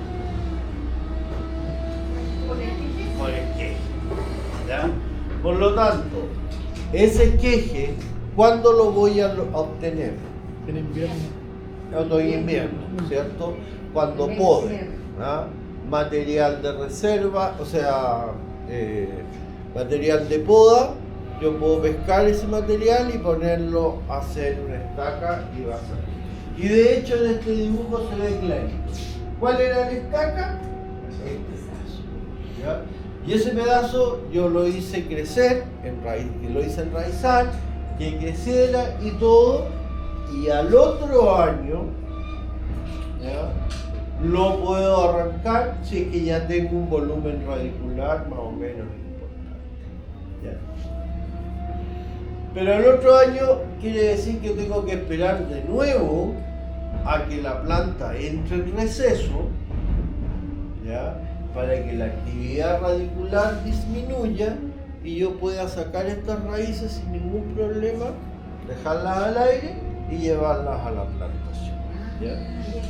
Con el queje. ¿Ya? Por lo tanto, ese queje, ¿cuándo lo voy a obtener? En invierno. Otoño e invierno, ¿cierto? Cuando pode. ¿Ah? Material de reserva, o sea, material de poda, yo puedo pescar ese material y ponerlo a hacer una estaca y va a salir. Y de hecho en este dibujo se ve clarito. ¿Cuál era la estaca? Este pedazo. ¿Ya? Y ese pedazo yo lo hice crecer, lo hice enraizar, que creciera y todo, y al otro año, ¿ya? Lo puedo arrancar si es que ya tengo un volumen radicular más o menos importante. ¿Ya? Pero el otro año quiere decir que tengo que esperar de nuevo a que la planta entre en receso, ¿ya? Para que la actividad radicular disminuya y yo pueda sacar estas raíces sin ningún problema, dejarlas al aire y llevarlas a la plantación. ¿Ya?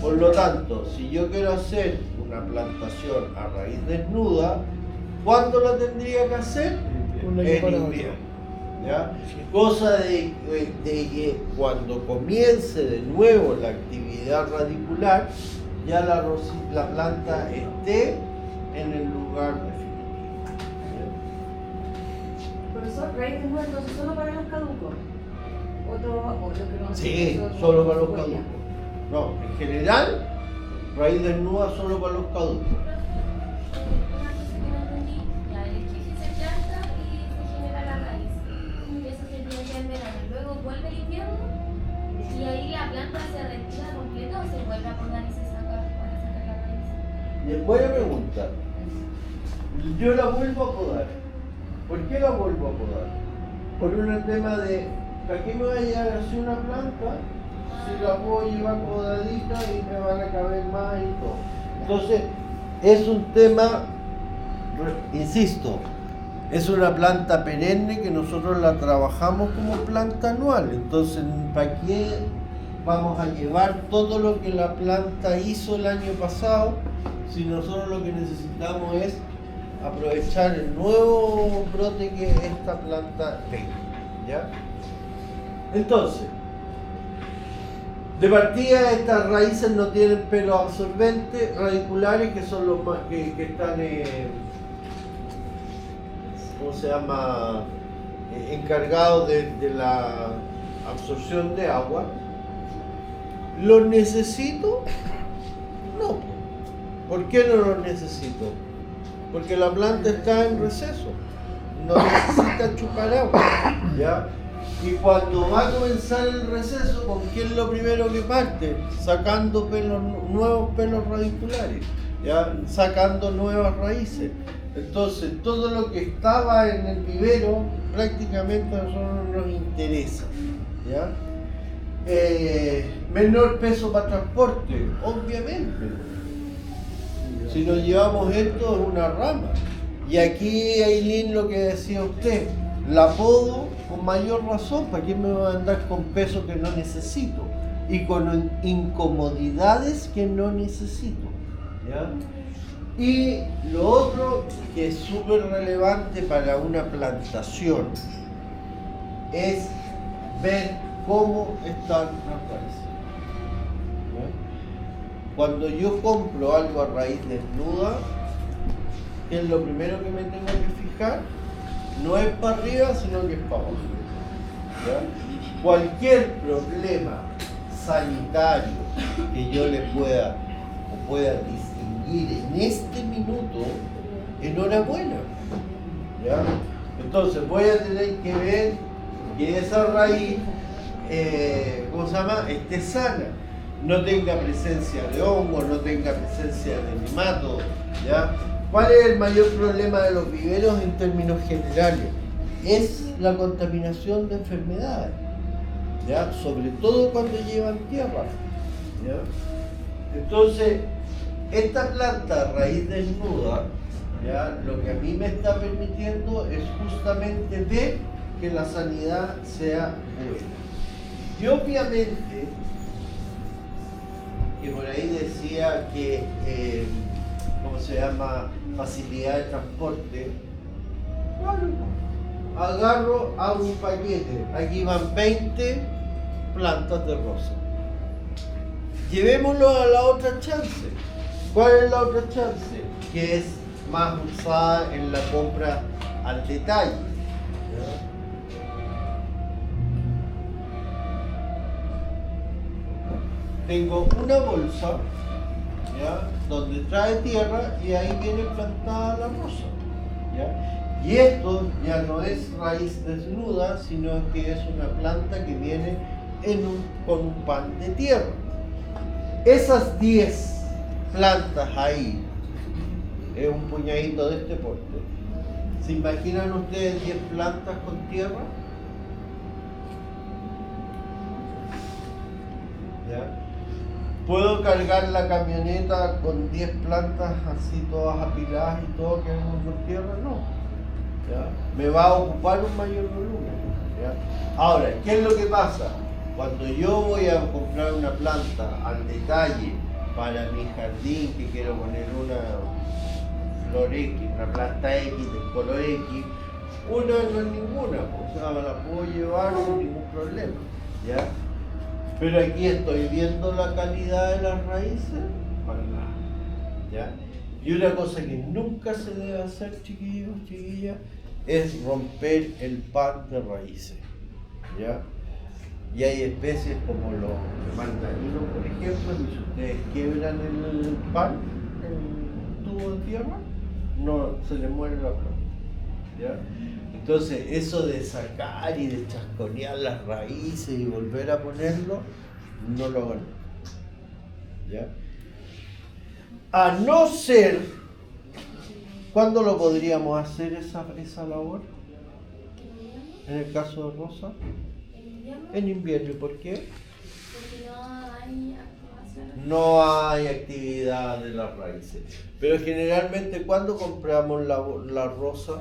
Por lo tanto, si yo quiero hacer una plantación a raíz desnuda, ¿cuándo la tendría que hacer? Un año En para otro. invierno. ¿Ya? Cosa de que cuando comience de nuevo la actividad radicular, ya la planta esté en el lugar definitivo. Profesor, raíz de nuevo, entonces solo para los caducos. O lo que no Sí, solo para los caducos. No, en general, raíz desnuda solo para los caducos. Una cosa que no entendí, ya el esqueje se planta y se genera la raíz. Y eso se tiene que en verano. Luego vuelve el invierno y ahí la planta se retira completa o se vuelve a podar y se saca para sacar la raíz. Buena pregunta. Yo la vuelvo a podar. ¿Por qué la vuelvo a podar? Por un tema de, ¿para qué me va a llegar así una planta? Si la puedo llevar podadita y me van a caber más y todo. Entonces, es un tema, insisto, es una planta perenne que nosotros la trabajamos como planta anual. Entonces, ¿para qué vamos a llevar todo lo que la planta hizo el año pasado si nosotros lo que necesitamos es aprovechar el nuevo brote que esta planta tenga? ¿Ya? Entonces, de partida estas raíces no tienen pelos absorbentes radiculares, que son los más que están ¿cómo se llama? Encargados de la absorción de agua. ¿Los necesito? No. ¿Por qué no los necesito? Porque la planta está en receso, no necesita chupar agua, ¿ya? Y cuando va a comenzar el receso, ¿con qué es lo primero que parte? Sacando nuevos pelos radiculares, ¿ya? Sacando nuevas raíces. Entonces, todo lo que estaba en el vivero prácticamente a nosotros no nos interesa, ¿ya? Menor peso para transporte, obviamente. Si nos llevamos esto es una rama. Y aquí, Aileen, lo que decía usted, la podo con mayor razón. ¿Para qué me voy a andar con peso que no necesito? Y con incomodidades que no necesito. ¿Ya? Y lo otro que es súper relevante para una plantación es ver cómo están las raíces. ¿Ya? Cuando yo compro algo a raíz desnuda, que es lo primero que me tengo que fijar, no es para arriba, sino que es para abajo. ¿Ya? Cualquier problema sanitario que yo le pueda distinguir en este minuto, enhorabuena. ¿Ya? Entonces voy a tener que ver que esa raíz, ¿cómo se llama?, esté sana, no tenga presencia de hongo, no tenga presencia de nemato. ¿Ya? ¿Cuál es el mayor problema de los viveros en términos generales? Es la contaminación de enfermedades, ¿ya? Sobre todo cuando llevan tierra. ¿Ya? Entonces, esta planta raíz desnuda, ¿ya?, lo que a mí me está permitiendo es justamente ver que la sanidad sea buena. Y obviamente, que por ahí decía que, ¿cómo se llama?, facilidad de transporte. Bueno, agarro, hago un paquete. Aquí van 20 plantas de rosa. Llevémoslo a la otra chance. ¿Cuál es la otra chance? Que es más usada en la compra al detalle. ¿Ya? Tengo una bolsa, ¿ya?, donde trae tierra y ahí viene plantada la rosa. ¿Ya? Y esto ya no es raíz desnuda, sino que es una planta que viene con un pan de tierra. Esas 10 plantas ahí, es un puñadito de este porte. ¿Se imaginan ustedes 10 plantas con tierra? ¿Ya? ¿Puedo cargar la camioneta con 10 plantas así todas apiladas y todo que vengan con tierra? No. ¿Ya? Me va a ocupar un mayor volumen. ¿Ya? Ahora, ¿qué es lo que pasa? Cuando yo voy a comprar una planta al detalle para mi jardín, que quiero poner una flor X, una planta X del color X, una no es ninguna, o sea, me la puedo llevar sin ningún problema. ¿Ya? Pero aquí estoy viendo la calidad de las raíces, para nada. ¿Ya? Y una cosa que nunca se debe hacer, chiquillos, chiquillas, es romper el pan de raíces. ¿Ya? Y hay especies como los mandarinos, por ejemplo, que si ustedes quiebran el pan, el tubo de tierra, no se les muere la planta. ¿Ya? Entonces, eso de sacar y de chasconear las raíces y volver a ponerlo, no lo hagan. ¿Ya? A no ser, ¿cuándo lo podríamos hacer esa labor? En el caso de rosa. En invierno. ¿Por qué? Porque no hay activación. No hay actividad de las raíces. Pero generalmente, ¿cuándo compramos la rosa?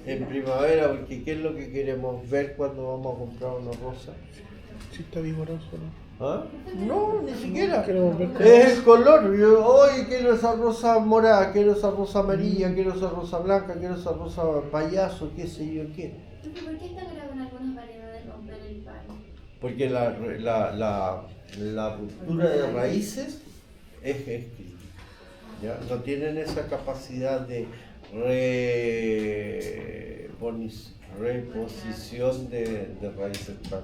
En primavera, porque ¿qué es lo que queremos ver cuando vamos a comprar una rosa? Si está vigoroso, ¿no? ¿Ah? No, ni siquiera. Queremos ver Es el color. Yo hoy quiero esa rosa morada, quiero esa rosa amarilla, quiero esa rosa blanca, quiero esa rosa payaso, qué sé yo qué. ¿Por qué está grave en algunas variedades romper el pan? Porque la ruptura de raíces es crítica. ¿Ya? No tienen esa capacidad de reposición de raíces tan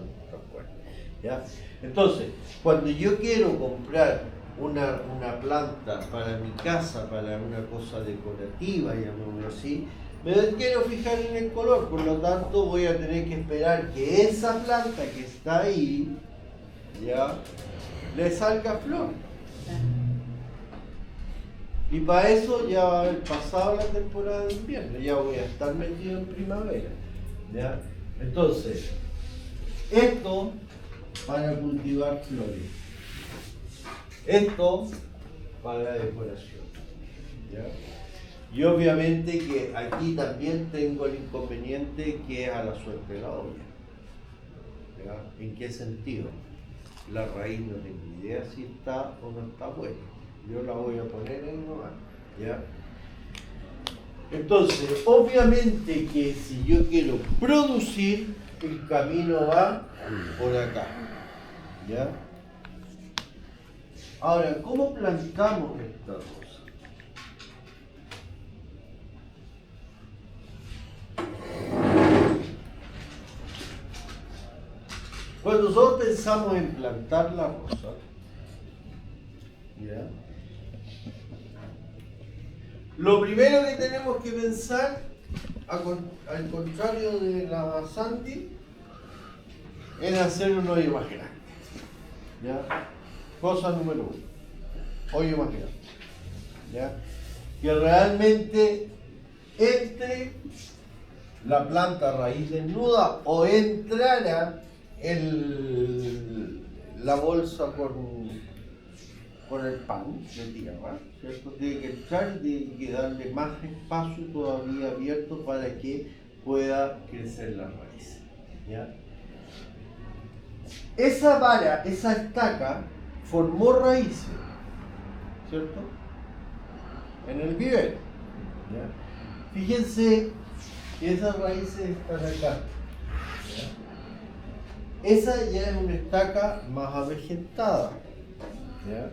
fuertes. ¿Ya? Entonces, cuando yo quiero comprar una planta para mi casa, para una cosa decorativa, llamémoslo así, me quiero fijar en el color, por lo tanto voy a tener que esperar que esa planta que está ahí, ¿ya?, le salga flor. Y para eso ya va a haber pasado la temporada de invierno, ya voy a estar metido en primavera. ¿Ya? Entonces, esto para cultivar flores, esto para la decoración. ¿Ya? Y obviamente que aquí también tengo el inconveniente que es a la suerte de la olla. ¿Ya? ¿En qué sentido? La raíz no tengo idea si está o no está buena. Yo la voy a poner ahí nomás. ¿Ya? Entonces, obviamente que si yo quiero producir, el camino va por acá. ¿Ya? Ahora, ¿cómo plantamos esta rosa? Cuando nosotros pensamos en plantar la rosa, ¿ya? Lo primero que tenemos que pensar, al contrario de la Sandy, es hacer un hoyo más grande. ¿Ya? Cosa número 1, hoyo más grande. ¿Ya? Que realmente entre la planta raíz desnuda o entrara la bolsa con el pan de tierra, ¿cierto? Tiene que entrar, tiene que darle más espacio todavía abierto para que pueda crecer la raíz. ¿Ya? Esa vara, esa estaca, formó raíces, ¿cierto? En el vivero. ¿Ya? Fíjense que esas raíces están acá. ¿Ya? Esa ya es una estaca más avejentada. ¿Ya?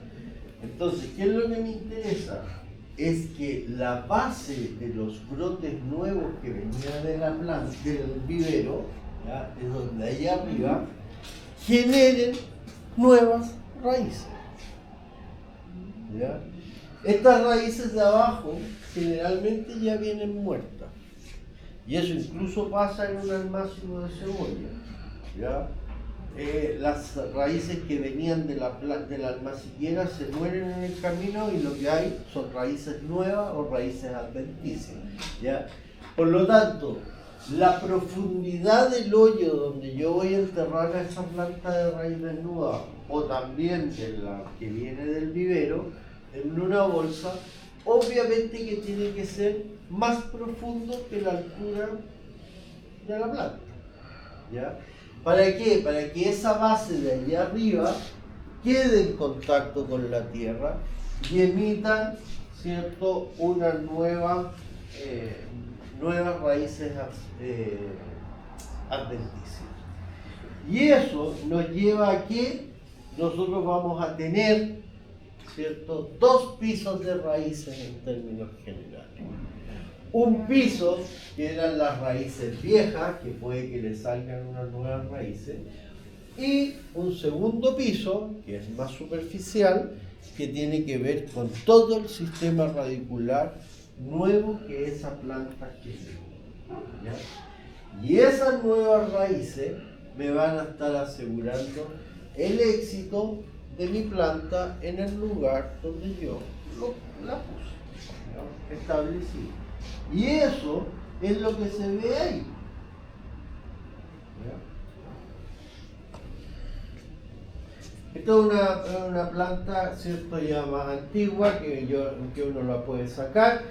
Entonces, ¿qué es lo que me interesa? Es que la base de los brotes nuevos que venían de la planta, del vivero, ¿ya? Es donde ahí arriba, generen nuevas raíces. ¿Ya? Estas raíces de abajo generalmente ya vienen muertas. Y eso incluso pasa en un almácigo de cebolla. ¿Ya? Las raíces que venían de la alma siquiera se mueren en el camino y lo que hay son raíces nuevas o raíces adventicias. ¿Ya? Por lo tanto, la profundidad del hoyo donde yo voy a enterrar a esa planta de raíz desnuda o también de la que viene del vivero en una bolsa, obviamente que tiene que ser más profundo que la altura de la planta. ¿Ya? ¿Para qué? Para que esa base de allá arriba quede en contacto con la tierra y emitan, ¿cierto?, una nuevas raíces adventicias. Y eso nos lleva a que nosotros vamos a tener, ¿cierto?, 2 pisos de raíces en términos generales. Un piso, que eran las raíces viejas, que puede que le salgan unas nuevas raíces, y un segundo piso, que es más superficial, que tiene que ver con todo el sistema radicular nuevo que esa planta tiene. ¿Ya? Y esas nuevas raíces me van a estar asegurando el éxito de mi planta en el lugar donde yo la puse, ¿no?, establecí. Y eso es lo que se ve ahí. ¿Ya? Esta es una planta, ¿cierto?, ya más antigua, que uno la puede sacar.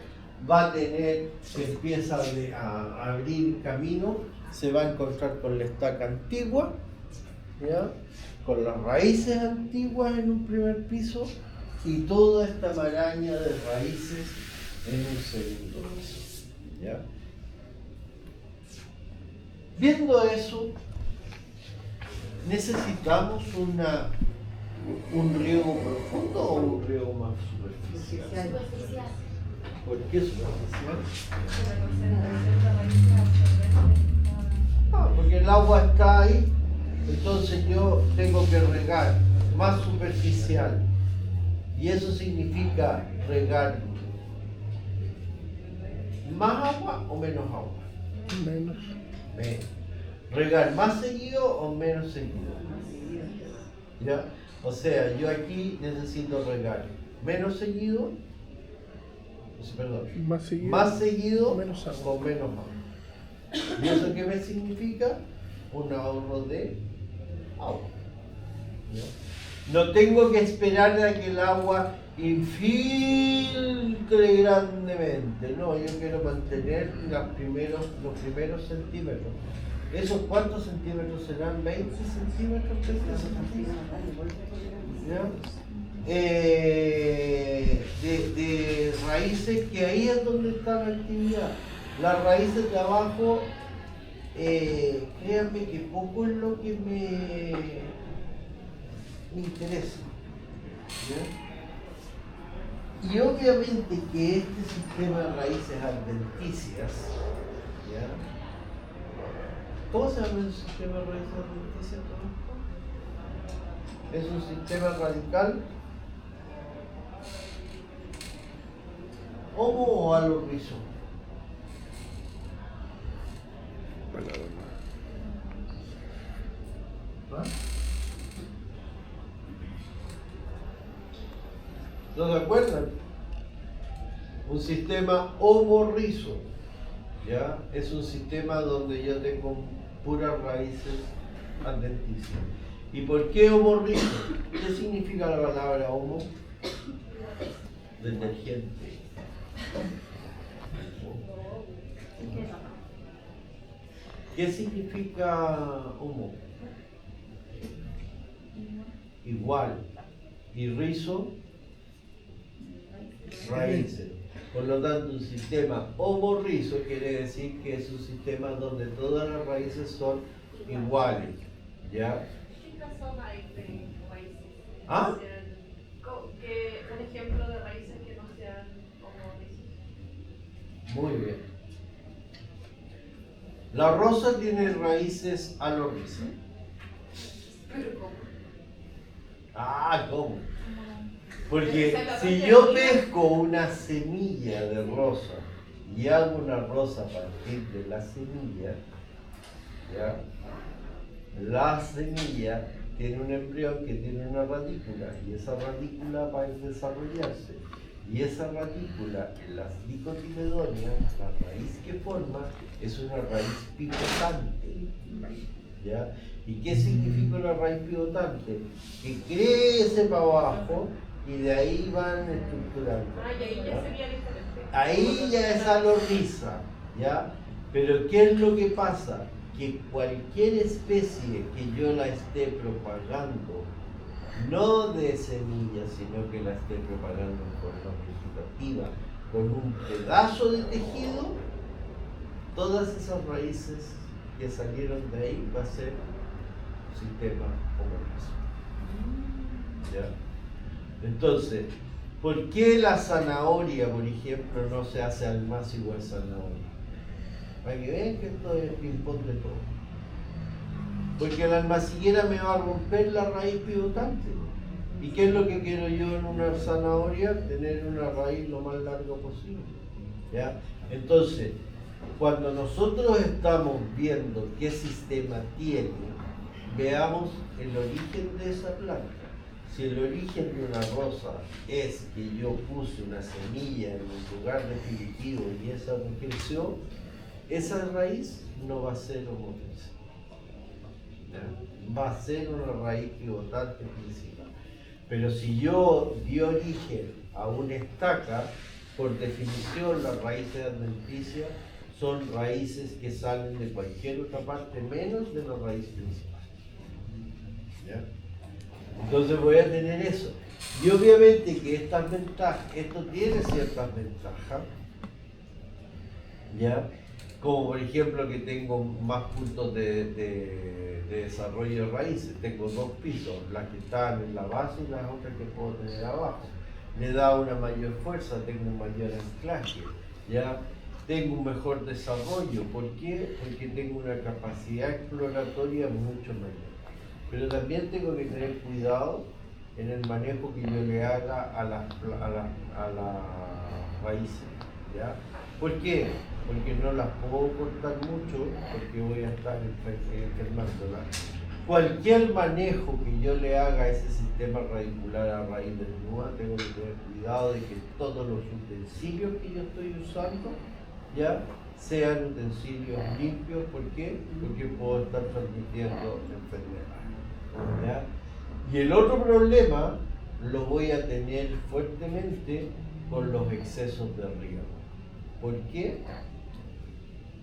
Va a tener, se empieza a abrir camino, se va a encontrar con la estaca antigua, ¿ya?, con las raíces antiguas en un primer piso y toda esta maraña de raíces en un segundo piso. ¿Ya? Viendo eso, ¿necesitamos un riego profundo o un riego más superficial? Superficial. ¿Por qué superficial? Porque el agua está ahí, entonces yo tengo que regar más superficial. Y eso significa regar ¿más agua o menos agua? Menos. ¿Regar más seguido o menos seguido? ¿Ya? O sea, yo aquí necesito regar menos seguido, perdón, más seguido menos agua. o menos agua. ¿Y eso qué me significa? Un ahorro de agua. ¿Ya? No tengo que esperar a que el agua infiltre grandemente. No, yo quiero mantener los primeros centímetros. ¿Esos cuántos centímetros serán? ¿20 centímetros? ¿Ya? De raíces, que ahí es donde está la actividad. Las raíces de abajo, créanme que poco es lo que me interesa. ¿Ya? Y obviamente que este sistema de raíces adventicias, ¿ya? ¿Cómo se llama el sistema de raíces adventicias? Es un sistema radical homo o alorrizo. ¿Ah? ¿No se acuerdan? Un sistema homorrizo, ¿ya? Es un sistema donde yo tengo puras raíces adventicias. ¿Y por qué homorrizo? ¿Qué significa la palabra homo? Detergente. ¿Qué significa homo? Igual. Y rizo, raíces. Por lo tanto, un sistema homorrizo quiere decir que es un sistema donde todas las raíces son iguales. ¿Ya? ¿Qué son raíces? ¿Ah? Un ejemplo de raíces que no sean homorrizos. Muy bien. La rosa tiene raíces alorrizas. ¿Pero cómo? Ah, ¿cómo? Porque si yo pesco una semilla de rosa y hago una rosa a partir de la semilla, ¿ya? La semilla tiene un embrión que tiene una radícula y esa radícula va a desarrollarse. Y esa radícula, en las dicotiledonias, la raíz que forma es una raíz pivotante. ¿Ya? ¿Y qué significa una raíz pivotante? Que crece para abajo y de ahí van estructurando. Ah, y ahí ya sería diferente. Ahí ya es alorriza, ¿ya? Pero ¿qué es lo que pasa? Que cualquier especie que yo la esté propagando, no de semillas, sino que la esté propagando en forma vegetativa, con un pedazo de tejido, todas esas raíces que salieron de ahí va a ser sistema homorrizo. ¿Ya? Entonces, ¿por qué la zanahoria, por ejemplo, no se hace almaz igual zanahoria? Para que vean que esto es ping-pong de todo. Porque la almaciguera me va a romper la raíz pivotante. ¿Y qué es lo que quiero yo en una zanahoria? Tener una raíz lo más larga posible. ¿Ya? Entonces, cuando nosotros estamos viendo qué sistema tiene, veamos el origen de esa planta. Si el origen de una rosa es que yo puse una semilla en un lugar definitivo y esa creció, esa raíz no va a ser homorriza. Va a ser una raíz pivotante principal. Pero si yo di origen a una estaca, por definición las raíces adventicias son raíces que salen de cualquier otra parte menos de la raíz principal. ¿Ya? Entonces voy a tener eso. Y obviamente que estas ventajas, esto tiene ciertas ventajas, ¿ya? Como por ejemplo que tengo más puntos de desarrollo de raíces, tengo dos pisos, las que están en la base y las otras que puedo tener abajo. Me da una mayor fuerza, tengo un mayor anclaje, ¿ya? Tengo un mejor desarrollo. ¿Por qué? Porque tengo una capacidad exploratoria mucho mayor. Pero también tengo que tener cuidado en el manejo que yo le haga a las raíces, ¿ya? ¿Por qué? Porque no las puedo cortar mucho, porque voy a estar enfermándolas. Cualquier manejo que yo le haga a ese sistema radicular a raíz desnuda, tengo que tener cuidado de que todos los utensilios que yo estoy usando, ¿ya? Sean utensilios limpios. ¿Por qué? Porque puedo estar transmitiendo enfermedades, ¿ya? Y el otro problema lo voy a tener fuertemente con los excesos de riego. ¿Por qué?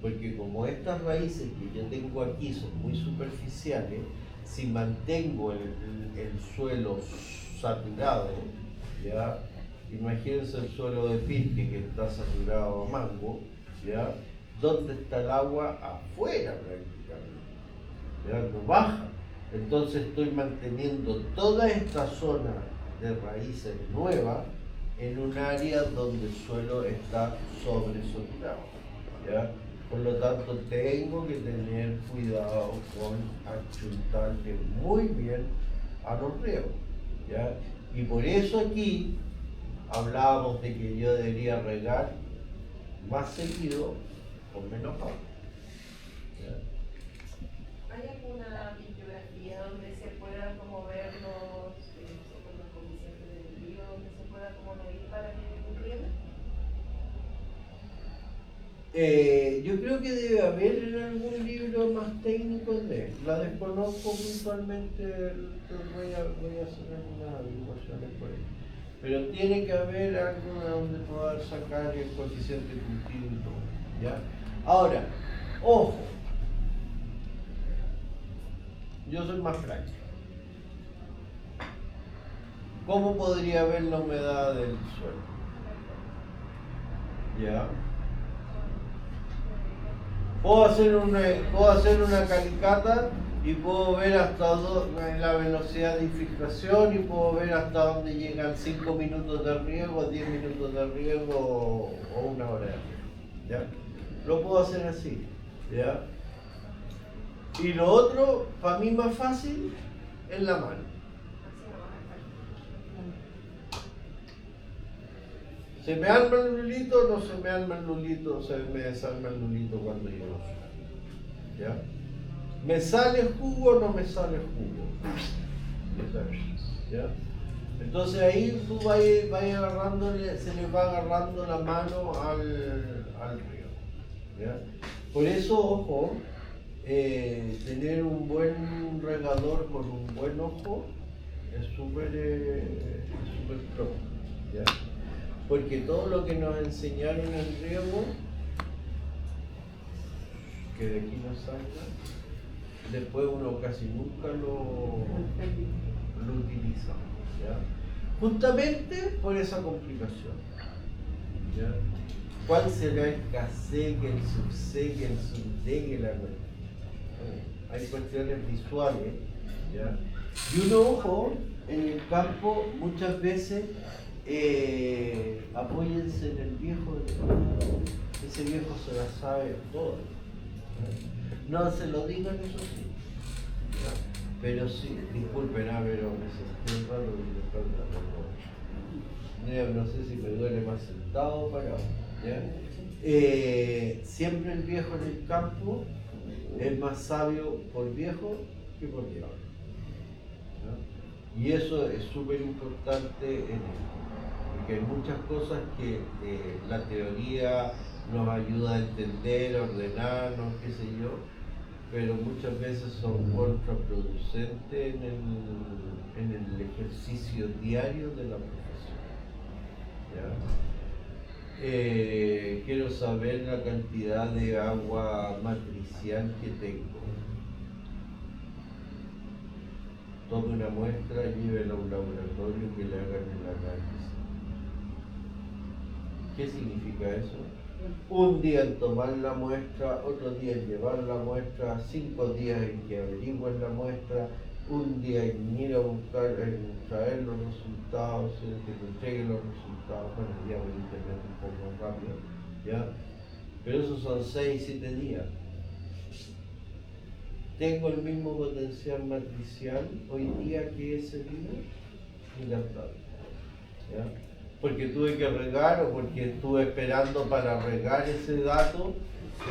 Porque como estas raíces que yo tengo aquí son muy superficiales, si mantengo el suelo saturado, ¿ya? Imagínense el suelo de Pirque que está saturado a mango, ¿ya? ¿Dónde está el agua? Afuera prácticamente, ¿ya? No baja. Entonces estoy manteniendo toda esta zona de raíces nuevas en un área donde el suelo está sobresaturado, ¿ya? Por lo tanto, tengo que tener cuidado con achuntarle muy bien a los riegos, ¿ya? Y por eso aquí hablábamos de que yo debería regar más seguido con menos agua, ¿ya? ¿Hay alguna bibliografía donde se pueda como ver los coeficientes del río, donde se pueda como medir para que riego? Yo creo que debe haber en algún libro más técnico de. La desconozco puntualmente, voy a hacer algunas averiguaciones por ahí. Pero tiene que haber algo donde poder sacar el coeficiente de cultivo y todo, ¿ya? Ahora, ojo, yo soy más práctico. ¿Cómo podría ver la humedad del suelo? ¿Ya? Puedo hacer una calicata y puedo ver hasta la velocidad de infiltración y puedo ver hasta dónde llegan 5 minutos de riego, 10 minutos de riego o una hora de riego, ¿ya? Lo puedo hacer así, ¿ya? Y lo otro, para mí más fácil, es la mano. ¿Se me arma el lulito? No se me arma el lulito, se me desarma el lulito cuando yo lo subo, ¿ya? ¿Me sale jugo o no me sale jugo? ¿Ya? Entonces ahí tú vas agarrándole, se le va agarrando la mano al río, ¿ya? Por eso, ojo, tener un buen regador con un buen ojo es súper pro, ¿ya? Porque todo lo que nos enseñaron en riego, que de aquí no salga, después uno casi nunca lo utiliza, ¿ya? Justamente por esa complicación, ¿ya? ¿Cuál será el caseque, el subseque, el subdeque, la cuestión? Hay cuestiones visuales, ¿ya? Y uno, ojo, en el campo muchas veces apóyense en el viejo, ese viejo se la sabe todo, ¿ya? No se lo digan, eso sí, ¿ya? Pero sí, disculpen, pero me sentí raro y no sé si me duele más sentado o parado, ¿ya? Siempre el viejo en el campo es más sabio por viejo que por diablo, ¿ya? Y eso es súper importante en esto. Porque hay muchas cosas que la teoría nos ayuda a entender, a ordenarnos, qué sé yo, pero muchas veces son contraproducentes en el ejercicio diario de la profesión, ¿ya? Quiero saber la cantidad de agua matricial que tengo. Tome una muestra, llévela a un laboratorio que le hagan el análisis. ¿Qué significa eso? Un día en tomar la muestra, otro día en llevar la muestra, 5 días en que averigüen la muestra, un día en ir a buscar, en traer los resultados, en que te entreguen los resultados. Bueno, el día por internet un poco más rápido, ¿ya? Pero esos son 6, 7 días. ¿Tengo el mismo potencial matricial hoy día que ese día? Encantado, ¿ya? Porque tuve que regar o porque estuve esperando para regar ese dato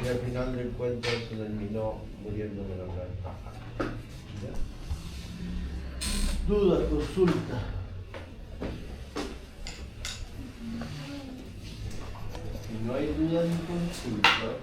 y al final del cuento se terminó muriéndome la planta. Dudas, consulta. Si no hay duda ni consulta,